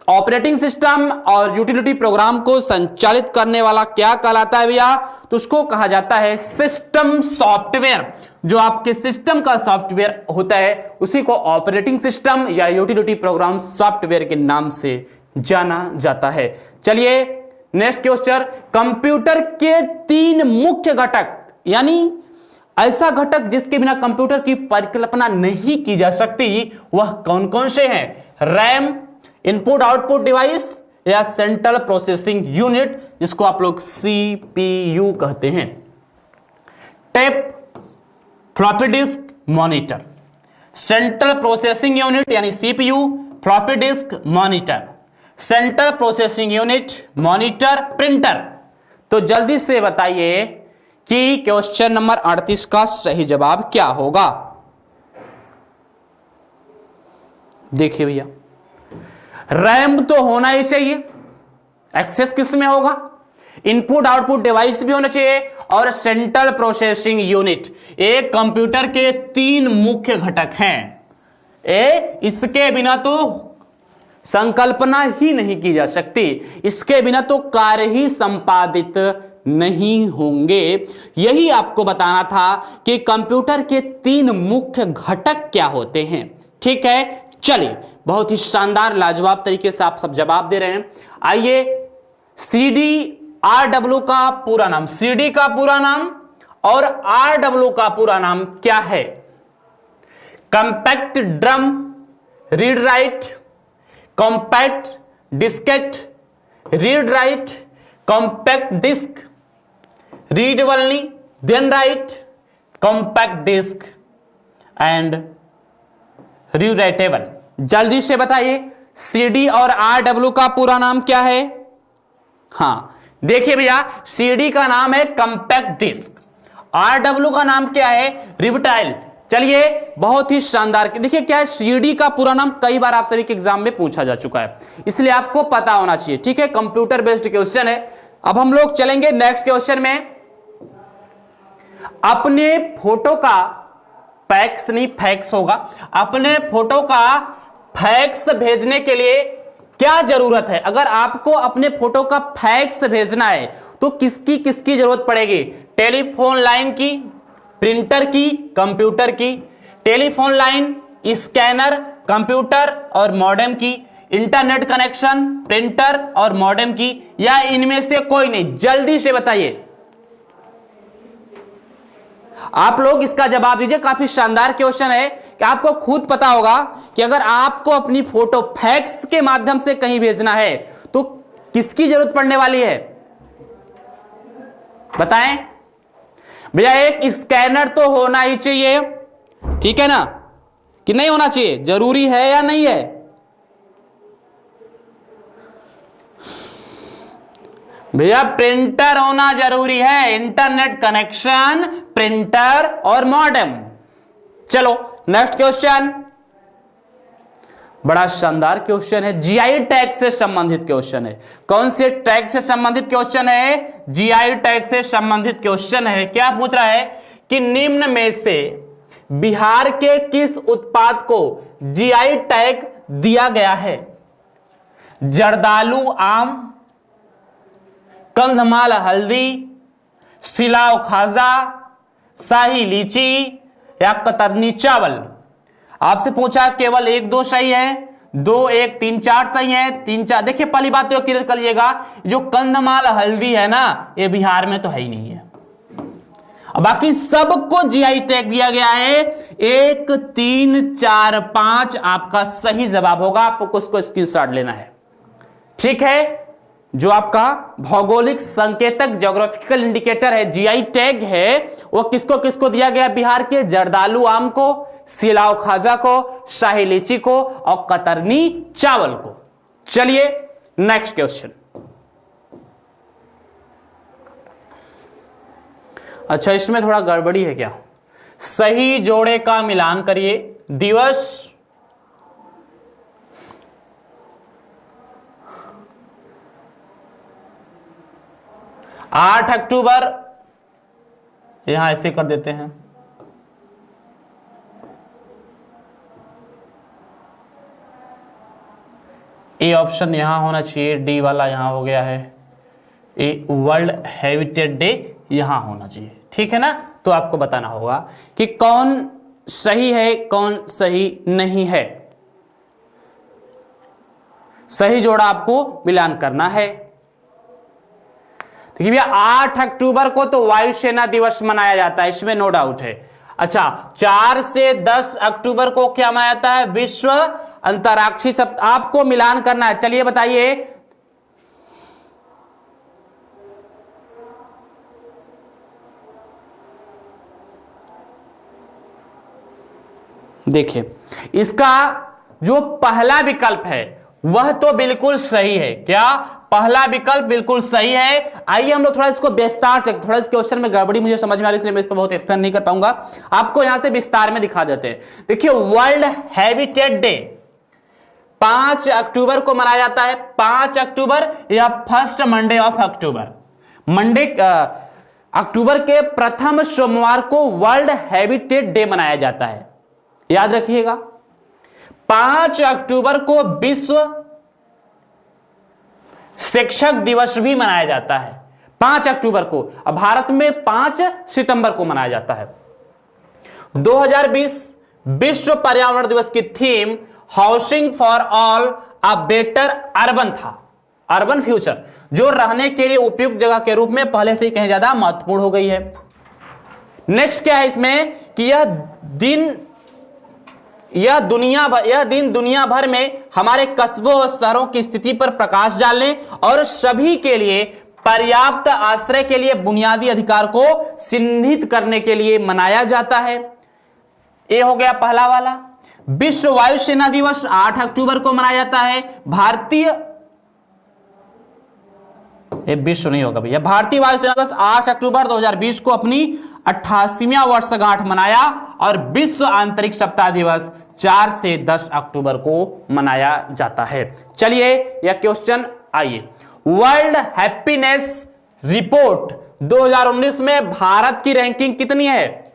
ऑपरेटिंग सिस्टम और यूटिलिटी प्रोग्राम को संचालित करने वाला क्या कहलाता है भैया? तो उसको कहा जाता है सिस्टम सॉफ्टवेयर। जो आपके सिस्टम का सॉफ्टवेयर होता है उसी को ऑपरेटिंग सिस्टम या यूटिलिटी प्रोग्राम सॉफ्टवेयर के नाम से जाना जाता है। चलिए नेक्स्ट क्वेश्चन, कंप्यूटर के 3 मुख्य घटक, यानी ऐसा घटक जिसके बिना कंप्यूटर की परिकल्पना नहीं की जा सकती, वह कौन कौन से हैं? रैम, इनपुट आउटपुट डिवाइस, या सेंट्रल प्रोसेसिंग यूनिट, जिसको आप लोग सीपीयू कहते हैं। Tape, floppy disk, monitor. Central processing unit यानी CPU, floppy disk, monitor. Central processing unit, monitor, printer. तो जल्दी से बताइए कि क्वेश्चन नंबर 38 का सही जवाब क्या होगा। देखिए भैया, रैम तो होना ही चाहिए। एक्सेस किस में होगा? इनपुट आउटपुट डिवाइस भी होना चाहिए। और सेंट्रल प्रोसेसिंग यूनिट, एक कंप्यूटर के 3 मुख्य घटक हैं। इसके बिना तो संकल्पना ही नहीं की जा सकती, इसके बिना तो कार्य ही संपादित नहीं होंगे। यही आपको बताना था कि कंप्यूटर के 3 मुख्य घटक क्या होते हैं। ठीक है, चलिए, बहुत ही शानदार लाजवाब तरीके से आप सब जवाब दे रहे हैं। आइए, CDRW का पूरा नाम, CD का पूरा नाम और RW का पूरा नाम क्या है? Compact drum read write, compact diskette read write, compact disc read only then write, compact disc and read writable. जल्दी से बताइए, CD और RW का पूरा नाम क्या है? हाँ, देखिए भैया, CD का नाम है कंपैक्ट डिस्क, RW का नाम क्या है? रिबटाइल। चलिए, बहुत ही शानदार। देखिए क्या है, CD का पूरा नाम कई बार आप सभी के एग्जाम में पूछा जा चुका है, इसलिए आपको पता होना चाहिए। ठीक है, कंप्यूटर बेस्ड क्वेश्चन है। अब हम लोग चलेंगे नेक्स्ट क्वेश्चन में। अपने फोटो का पैक्स नहीं फैक्स होगा, अपने फोटो का फैक्स भेजने के लिए क्या जरूरत है? अगर आपको अपने फोटो का फैक्स भेजना है तो किसकी किसकी जरूरत पड़ेगी? टेलीफोन लाइन की, प्रिंटर की, कंप्यूटर की। टेलीफोन लाइन, स्कैनर, कंप्यूटर और मॉडेम की। इंटरनेट कनेक्शन, प्रिंटर और मॉडेम की, या इनमें से कोई नहीं? जल्दी से बताइए, आप लोग इसका जवाब दीजिए। काफी शानदार क्वेश्चन है कि आपको खुद पता होगा कि अगर आपको अपनी फोटो फैक्स के माध्यम से कहीं भेजना है तो किसकी जरूरत पड़ने वाली है? बताएं भैया। एक स्कैनर तो होना ही चाहिए, ठीक है ना, कि नहीं होना चाहिए? जरूरी है या नहीं है? भैया, प्रिंटर होना जरूरी है। इंटरनेट कनेक्शन, प्रिंटर और मॉडेम। चलो नेक्स्ट क्वेश्चन, बड़ा शानदार क्वेश्चन है, जीआई टैग से संबंधित क्वेश्चन है। कौन से टैग से संबंधित क्वेश्चन है? जीआई टैग से संबंधित क्वेश्चन है। क्या पूछ रहा है कि निम्न में से बिहार के किस उत्पाद को जीआई टैग दिया गया है? जर्दालू आम, कंधमाल हल्दी, सिलाव खाजा, शाही लीची या कतरनी चावल। आपसे पूछा केवल 1-2 सही है, 2-1 3-4 सही है, 3-4। देखिए पहली बात तो क्लियर कर लीजिएगा, जो कंधमाल हल्दी है ना, ये बिहार में तो है ही नहीं है। अब बाकी सबको जीआई टैग दिया गया है। 1 3 4 5 आपका सही जवाब होगा। आपको उसको स्क्रीनशॉट लेना है। ठीक है, जो आपका भौगोलिक संकेतक ज्योग्राफिकल इंडिकेटर है, जीआई टैग है, वो किसको किसको दिया गया? बिहार के जर्दालू आम को, सिलाव खाजा को, शाही लीची को और कतरनी चावल को। चलिए नेक्स्ट क्वेश्चन। अच्छा, इसमें थोड़ा गड़बड़ी है क्या? सही जोड़े का मिलान करिए। दिवस 8 अक्टूबर, यहां ऐसे कर देते हैं। ए ऑप्शन यहां होना चाहिए, डी वाला यहां हो गया है। ए वर्ल्ड हेरिटेज डे यहां होना चाहिए। ठीक है ना? तो आपको बताना होगा कि कौन सही है, कौन सही नहीं है। सही जोड़ा आपको मिलान करना है। देखिए भैया, 8 अक्टूबर को तो वायुसेना दिवस मनाया जाता है, इसमें नो डाउट है। अच्छा, 4 से 10 अक्टूबर को क्या मनाया जाता है? विश्व अंतरिक्ष सप्ताह। आपको मिलान करना है। चलिए बताइए, देखिए इसका जो पहला विकल्प है वह तो बिल्कुल सही है। क्या? पहला विकल्प बिल्कुल सही है। आइए हम लोग थोड़ा इसको विस्तार से, थोड़ा इस क्वेश्चन में गड़बड़ी मुझे समझ में आ रही है इसलिए मैं इस पर बहुत एक्सप्लेन नहीं कर पाऊंगा, आपको यहां से विस्तार में दिखा देते हैं। देखिए वर्ल्ड हैबिटेट डे 5 अक्टूबर को मनाया जाता है। 5 अक्टूबर या first Monday of October, Monday अक्टूबर के प्रथम सोमवार को वर्ल्ड हैबिटेट डे मनाया जाता है। याद रखिएगा 5 अक्टूबर को विश्व शिक्षक दिवस भी मनाया जाता है। 5 अक्टूबर को। अब भारत में 5 सितंबर को मनाया जाता है। 2020 विश्व पर्यावरण दिवस की theme housing for all a better urban था, अर्बन फ्यूचर, जो रहने के लिए उपयुक्त जगह के रूप में पहले से ही कहीं ज्यादा महत्वपूर्ण हो गई है। नेक्स्ट क्या है इसमें कि यह दिन दुनिया भर में हमारे कस्बों और शहरों की स्थिति पर प्रकाश डालने और सभी के लिए पर्याप्त आश्रय के लिए बुनियादी अधिकार को चिन्हित करने के लिए मनाया जाता है। ये हो गया पहला वाला। विश्व वायुसेना दिवस 8 अक्टूबर को मनाया जाता है। विश्व नहीं होगा भैया, भारतीय वायुसेना दिवस 8 अक्टूबर 2020 को अपनी 88वां वर्षगांठ मनाया और विश्व अंतरिक्ष सप्ताह दिवस 4 से 10 अक्टूबर को मनाया जाता है। चलिए यह क्वेश्चन आइए, वर्ल्ड हैप्पीनेस रिपोर्ट 2019 में भारत की रैंकिंग कितनी है?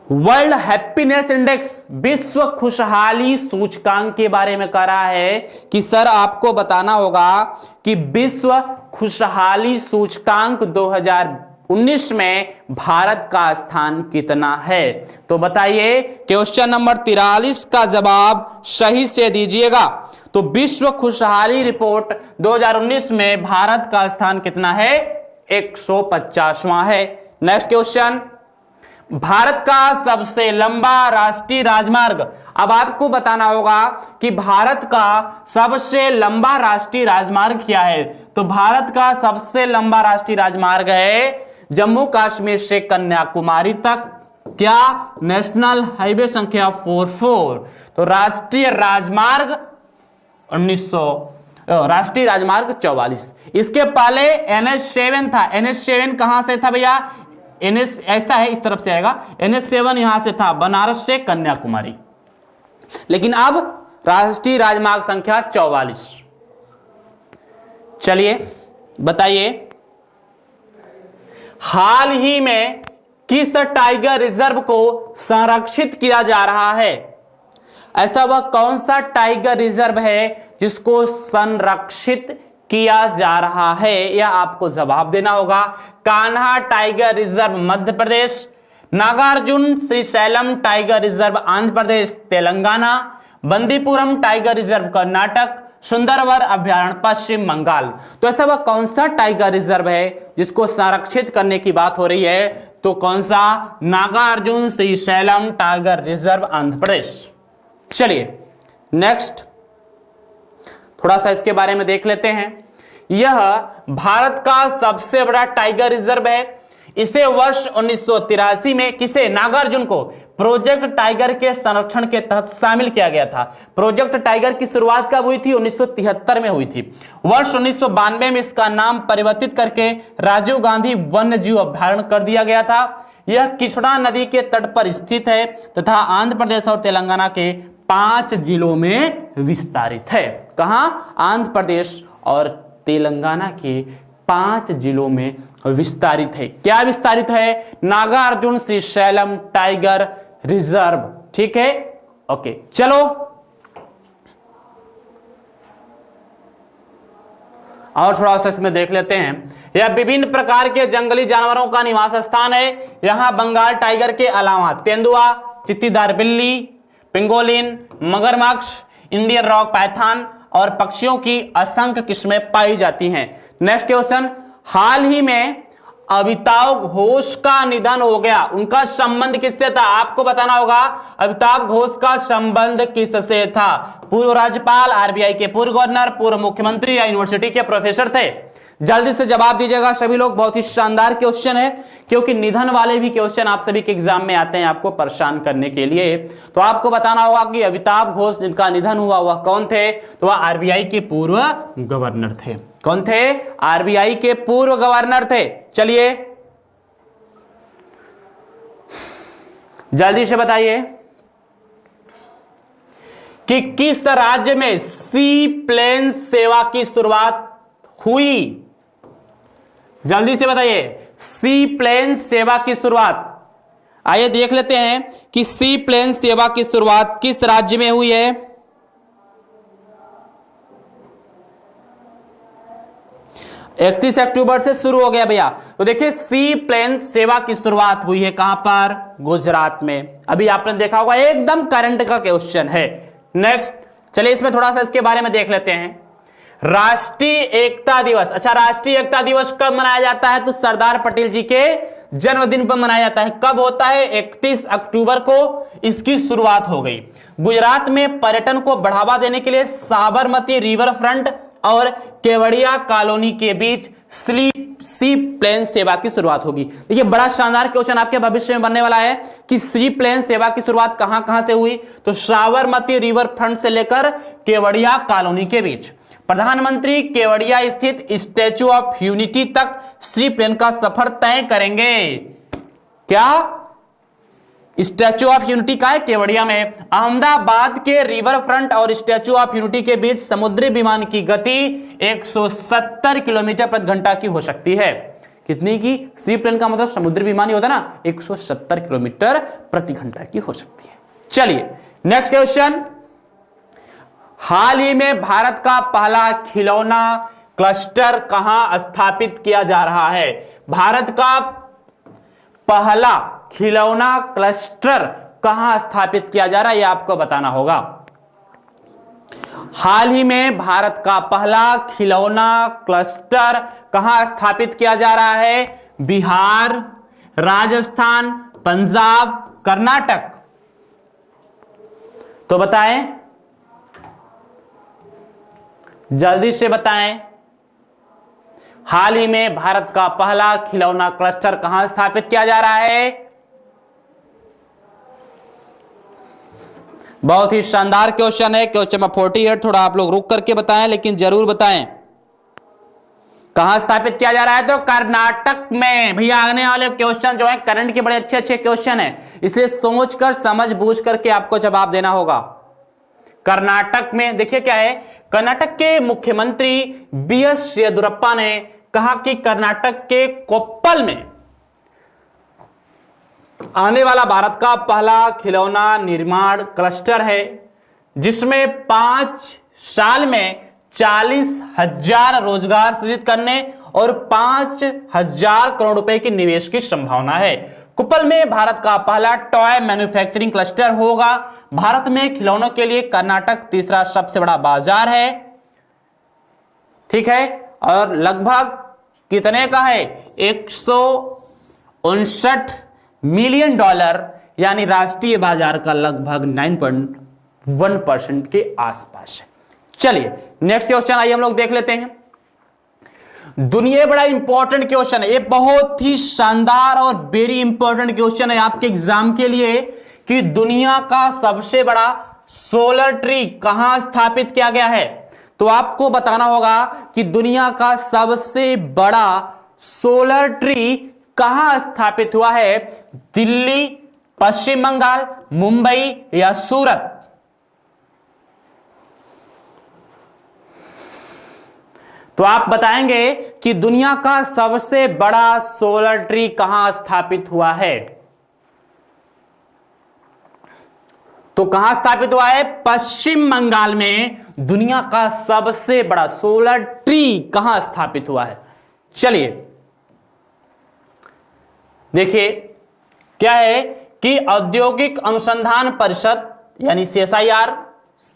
वर्ल्ड हैप्पीनेस इंडेक्स, विश्व खुशहाली सूचकांक के बारे में कह रहा है कि सर आपको बताना होगा कि विश्व खुशहाली सूचकांक 2019 में भारत का स्थान कितना है। तो बताइए क्वेश्चन नंबर 43 का जवाब सही से दीजिएगा। तो विश्व खुशहाली रिपोर्ट 2019 में भारत का स्थान कितना है? 150वां है। नेक्स्ट क्वेश्चन, भारत का सबसे लंबा राष्ट्रीय राजमार्ग। अब आपको बताना होगा कि भारत का सबसे लंबा राष्ट्रीय राजमार्ग क्या है। तो भारत का सबसे लंबा राष्ट्रीय राजमार्ग है जम्मू कश्मीर से कन्याकुमारी तक। क्या? नेशनल हाईवे संख्या 44। तो राष्ट्रीय राजमार्ग 44। इसके पहले NH7 था। NH7 कहां से था भैया? NH ऐसा है, इस तरफ से आएगा। NH7 यहां से था, बनारस से कन्याकुमारी। लेकिन अब राष्ट्रीय राजमार्ग संख्या 44। चलिए बताइए, हाल ही में किस टाइगर रिजर्व को संरक्षित किया जा रहा है? ऐसा वह कौन सा टाइगर रिजर्व है जिसको संरक्षित किया जा रहा है? यह आपको जवाब देना होगा। Kanha tiger reserve Madhya Pradesh, Nagarjuna Srisailam tiger reserve Andhra Pradesh Telangana, बंदीपुरम tiger reserve Karnataka, Sundarban अभ्यारण्य पश्चिम बंगाल। तो ऐसा वह कौन सा टाइगर रिजर्व है जिसको संरक्षित करने की बात हो रही है? तो कौन सा? Nagarjuna Srisailam tiger reserve Andhra Pradesh. चलिए नेक्स्ट थोड़ा सा इसके बारे में देख लेते हैं। यह भारत का सबसे बड़ा टाइगर रिजर्व है। इसे वर्ष 1983 में किसे? नागार्जुन को प्रोजेक्ट टाइगर के संरक्षण के तहत शामिल किया गया था। प्रोजेक्ट टाइगर की शुरुआत कब हुई थी? 1973 में हुई थी। वर्ष 1992 में इसका नाम परिवर्तित करके राजीव गांधी वन्य जीव अभ्यारण्य कर दिया गया था। यह कृष्णा नदी के तट पर स्थित है तथा आंध्र प्रदेश और तेलंगाना के 5 जिलों में विस्तारित है। कहां? आंध्र प्रदेश और तेलंगाना के 5 जिलों में विस्तारित है। क्या विस्तारित है? Nagarjuna Srisailam tiger reserve. ठीक है, ओके। चलो और थोड़ा सा इसमें देख लेते हैं। यह विभिन्न प्रकार के जंगली जानवरों का निवास स्थान है। यहां बंगाल टाइगर के अलावा तेंदुआ, चित्तीदार बिल्ली, पेंगोलिन, मगरमच्छ, इंडियन रॉक पाइथन और पक्षियों की असंख्य किस्में पाई जाती हैं। नेक्स्ट क्वेश्चन, हाल ही में अमिताभ घोष का निधन हो गया, उनका संबंध किससे था? आपको बताना होगा अमिताभ घोष का संबंध किससे था? पूर्व राज्यपाल, RBI के पूर्व गवर्नर, पूर्व मुख्यमंत्री या यूनिवर्सिटी के प्रोफेसर थे? जल्दी से जवाब दीजिएगा सभी लोग, बहुत ही शानदार क्वेश्चन है, क्योंकि निधन वाले भी क्वेश्चन आप सभी के एग्जाम में आते हैं आपको परेशान करने के लिए। तो आपको बताना होगा कि अमिताभ घोष जिनका निधन हुआ वह कौन थे, तो वह आरबीआई के पूर्व गवर्नर थे। कौन थे? आरबीआई के पूर्व गवर्नर थे। चलिए जल्दी से बताइए कि किस राज्य में सी प्लेन सेवा की शुरुआत हुई? जल्दी से बताइए, सी प्लेन सेवा की शुरुआत, आइए देख लेते हैं कि सी प्लेन सेवा की शुरुआत किस राज्य में हुई है। 31 अक्टूबर से शुरू हो गया भैया। तो देखिए सी प्लेन सेवा की शुरुआत हुई है कहां पर? गुजरात में। अभी आपने देखा होगा, एकदम करंट का क्वेश्चन है। नेक्स्ट चलिए इसमें थोड़ा सा इसके बारे में देख लेते हैं। राष्ट्रीय एकता दिवस, अच्छा राष्ट्रीय एकता दिवस कब मनाया जाता है? तो सरदार पटेल जी के जन्मदिन पर मनाया जाता है। कब होता है? 31 अक्टूबर को इसकी शुरुआत हो गई। गुजरात में पर्यटन को बढ़ावा देने के लिए साबरमती रिवर फ्रंट और केवड़िया कॉलोनी के बीच सी प्लेन सेवा की शुरुआत होगी। देखिए बड़ा शानदार क्वेश्चन आपके भविष्य में बनने वाला है कि सी प्लेन सेवा की शुरुआत कहां कहां से हुई? तो साबरमती रिवर फ्रंट से लेकर केवड़िया कॉलोनी के बीच। प्रधानमंत्री केवड़िया स्थित स्टैच्यू ऑफ यूनिटी तक सी प्लेन का सफर तय करेंगे। क्या? स्टैच्यू ऑफ यूनिटी का है केवड़िया में। अहमदाबाद के रिवर फ्रंट और स्टैच्यू ऑफ यूनिटी के बीच समुद्री विमान की गति 170 किलोमीटर प्रति घंटा की हो सकती है। कितनी की? सी प्लेन का मतलब समुद्री विमान ही होता है ना, 170 किलोमीटर प्रति घंटा की हो सकती है। चलिए नेक्स्ट क्वेश्चन। हाल ही में भारत का पहला खिलौना क्लस्टर कहां स्थापित किया जा रहा है? भारत का पहला खिलौना क्लस्टर कहां स्थापित किया जा रहा है, यह आपको बताना होगा। हाल ही में भारत का पहला खिलौना क्लस्टर कहां स्थापित किया जा रहा है? बिहार, राजस्थान, पंजाब, कर्नाटक। तो बताएं, जल्दी से बताएं। हाल ही में भारत का पहला खिलौना क्लस्टर कहां स्थापित किया जा रहा है? बहुत ही शानदार क्वेश्चन है। क्वेश्चन नंबर 48, थोड़ा आप लोग रुक करके बताएं, लेकिन जरूर बताएं कहां स्थापित किया जा रहा है? तो कर्नाटक में। भैया आने वाले क्वेश्चन जो है करंट के बड़े अच्छे अच्छे क्वेश्चन है, इसलिए सोचकर समझ बूझ करके आपको जवाब देना होगा। कर्नाटक में देखिए क्या है, कर्नाटक के मुख्यमंत्री बीएस येदियुरप्पा ने कहा कि कर्नाटक के कोप्पल में आने वाला भारत का पहला खिलौना निर्माण क्लस्टर है, जिसमें 5 साल में 40,000 रोजगार सृजित करने और 5,000 करोड़ रुपए के निवेश की संभावना है। कोप्पल में भारत का पहला टॉय मैन्युफैक्चरिंग क्लस्टर होगा। भारत में खिलौनों के लिए कर्नाटक तीसरा सबसे बड़ा बाजार है। ठीक है, और लगभग कितने का है? 159 मिलियन डॉलर, यानी राष्ट्रीय बाजार का लगभग 9.1% के आसपास है। चलिए नेक्स्ट क्वेश्चन आइए हम लोग देख लेते हैं। दुनिया बड़ा इंपॉर्टेंट क्वेश्चन है, ये बहुत ही शानदार और वेरी इंपॉर्टेंट क्वेश्चन है आपके एग्जाम के लिए कि दुनिया का सबसे बड़ा सोलर ट्री कहां स्थापित किया गया है? तो आपको बताना होगा कि दुनिया का सबसे बड़ा सोलर ट्री कहां स्थापित हुआ है? दिल्ली, पश्चिम बंगाल, मुंबई या सूरत? तो आप बताएंगे कि दुनिया का सबसे बड़ा सोलर ट्री कहां स्थापित हुआ है? तो कहां स्थापित हुआ है? पश्चिम बंगाल में दुनिया का सबसे बड़ा सोलर ट्री कहां स्थापित हुआ है? चलिए देखिए क्या है कि औद्योगिक अनुसंधान परिषद यानी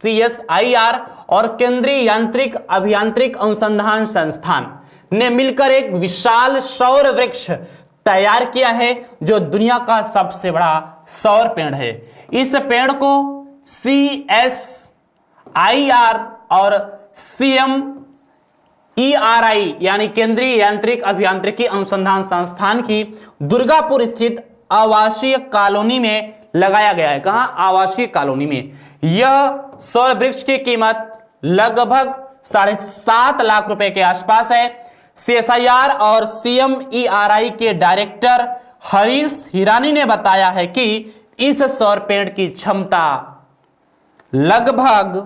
CSIR और केंद्रीय यांत्रिक अभियांत्रिक अनुसंधान संस्थान ने मिलकर एक विशाल सौर वृक्ष तैयार किया है, जो दुनिया का सबसे बड़ा सौर पेड़ है। इस पेड़ को CSIR और CMP ERI यानी केंद्रीय यांत्रिक अभियांत्रिकी अनुसंधान संस्थान की दुर्गापुर स्थित आवासीय कॉलोनी में लगाया गया है। कहां? आवासीय कॉलोनी में। यह सौर वृक्ष की कीमत लगभग 7.5 लाख रुपए के आसपास है। CSIR और CMERI के डायरेक्टर हरीश हिरानी ने बताया है कि इस सौर पेड़ की क्षमता लगभग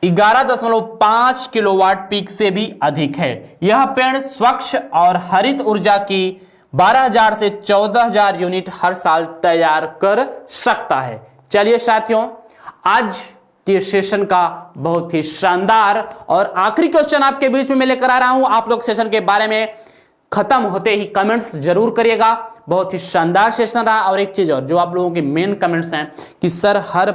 11.5 किलोवाट पीक से भी अधिक है। यह पेड़ स्वच्छ और हरित ऊर्जा की 12,000 से 14,000 यूनिट हर साल तैयार कर सकता है। चलिए साथियों, आज के सेशन का बहुत ही शानदार और आखिरी क्वेश्चन आपके बीच में मैं लेकर आ रहा हूं। आप लोग सेशन के बारे में खत्म होते ही कमेंट्स जरूर करिएगा। बहुत ही शानदार सेशन रहा। और एक चीज और, जो आप लोगों के मेन कमेंट्स हैं कि सर हर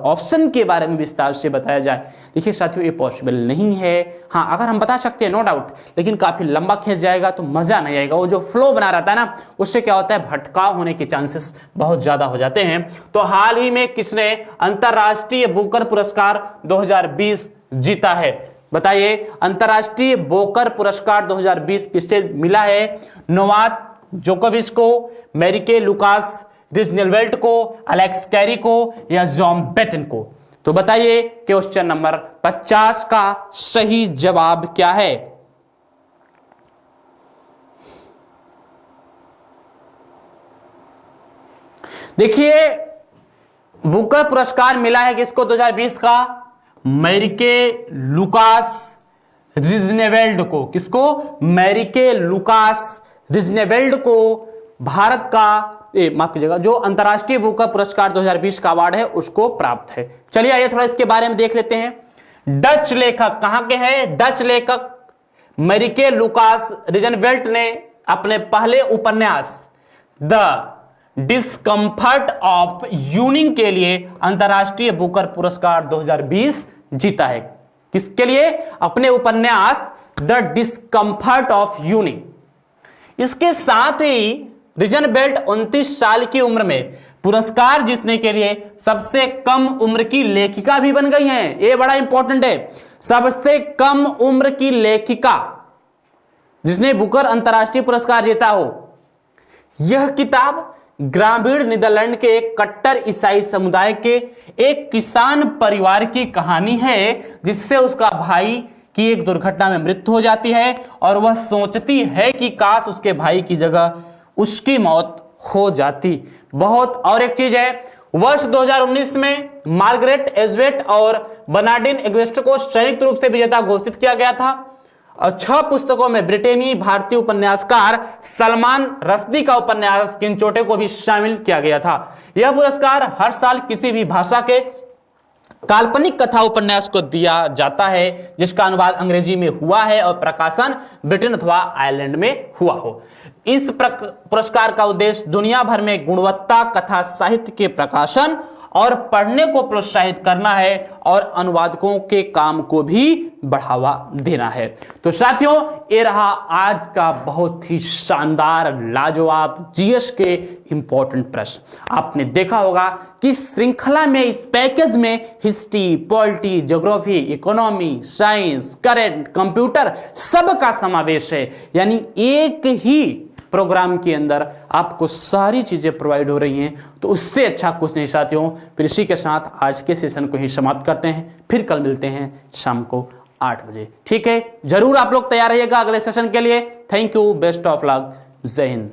ऑप्शन के बारे में विस्तार से बताया जाए, देखिए साथियों ये पॉसिबल नहीं है। हाँ, अगर हम बता सकते हैं नो डाउट, लेकिन काफी लंबा खींच जाएगा तो मजा नहीं आएगा। वो जो फ्लो बना रहता है ना, उससे क्या होता है, भटकाव होने के चांसेस बहुत ज्यादा हो जाते हैं। तो हाल ही में किसने अंतरराष्ट्रीय बुकर पुरस्कार 2020 जीता है? बताइए, अंतरराष्ट्रीय बुकर पुरस्कार 2020 किससे मिला है? नोवाक जोकोविच को, मैरिके लुकास रिजनेलवेल्ट को, अलेक्स कैरी को या जॉन बेटन को? तो बताइए क्वेश्चन नंबर 50 का सही जवाब क्या है? देखिए, बुकर पुरस्कार मिला है किसको 2020 का? मैरिके लुकास रिजनेवेल्ड को। किसको? मैरिके लुकास रिजनेवेल्ड को भारत का माफ कीजिएगा, जो अंतरराष्ट्रीय बुकर पुरस्कार 2020 का अवार्ड है उसको प्राप्त है। चलिए आइए थोड़ा इसके बारे में देख लेते हैं। डच लेखक कहां के हैं? डच लेखक मैरिके लुकास रिजनेवेल्ड ने अपने पहले उपन्यास द डिस्कम्फर्ट ऑफ यूनिंग के लिए अंतरराष्ट्रीय बुकर पुरस्कार 2020 जीता है। किसके लिए? अपने उपन्यास द डिस्कम्फर्ट ऑफ यूनिंग। इसके साथ ही रिजनेवेल्ड 29 साल की उम्र में पुरस्कार जीतने के लिए सबसे कम उम्र की लेखिका भी बन गई हैं। ये बड़ा इंपॉर्टेंट है, सबसे कम उम्र की लेखिका जिसने बुकर अंतरराष्ट्रीय पुरस्कार जीता हो। यह किताब ग्रामीण नीदरलैंड के एक कट्टर ईसाई समुदाय के एक किसान परिवार की कहानी है, जिससे उसका भाई की एक दुर्घटना में मृत्यु हो जाती है और वह सोचती है कि काश उसके भाई की जगह उसकी मौत हो जाती। बहुत और एक चीज है, वर्ष 2019 में मार्गरेट एजवेट और बर्नार्डिन एग्वेस्ट को संयुक्त रूप से विजेता घोषित किया गया था। और 6 पुस्तकों में ब्रिटेनी भारतीय उपन्यासकार सलमान रश्दी का उपन्यास किंचोटे को भी शामिल किया गया था। यह पुरस्कार हर साल किसी भी भाषा के काल्पनिक कथा उपन्यास को दिया जाता है जिसका अनुवाद अंग्रेजी में हुआ है और प्रकाशन ब्रिटेन अथवा आयरलैंड में हुआ हो। इस पुरस्कार का उद्देश्य दुनिया भर में गुणवत्ता कथा साहित्य के प्रकाशन और पढ़ने को प्रोत्साहित करना है और अनुवादकों के काम को भी बढ़ावा देना है। तो साथियों, ये रहा आज का बहुत ही शानदार लाजवाब जीएस के इंपॉर्टेंट प्रश्न। आपने देखा होगा कि श्रृंखला में, इस पैकेज में history, polity, geography, economy, science, current, computer सबका समावेश है। यानी एक ही प्रोग्राम के अंदर आपको सारी चीजें प्रोवाइड हो रही हैं। तो उससे अच्छा कुछ नहीं साथियों। फिर इसी के साथ आज के सेशन को ही समाप्त करते हैं। फिर कल मिलते हैं शाम को 8 बजे। ठीक है, जरूर आप लोग तैयार रहिएगा अगले सेशन के लिए। Thank you, best of luck, जय हिंद।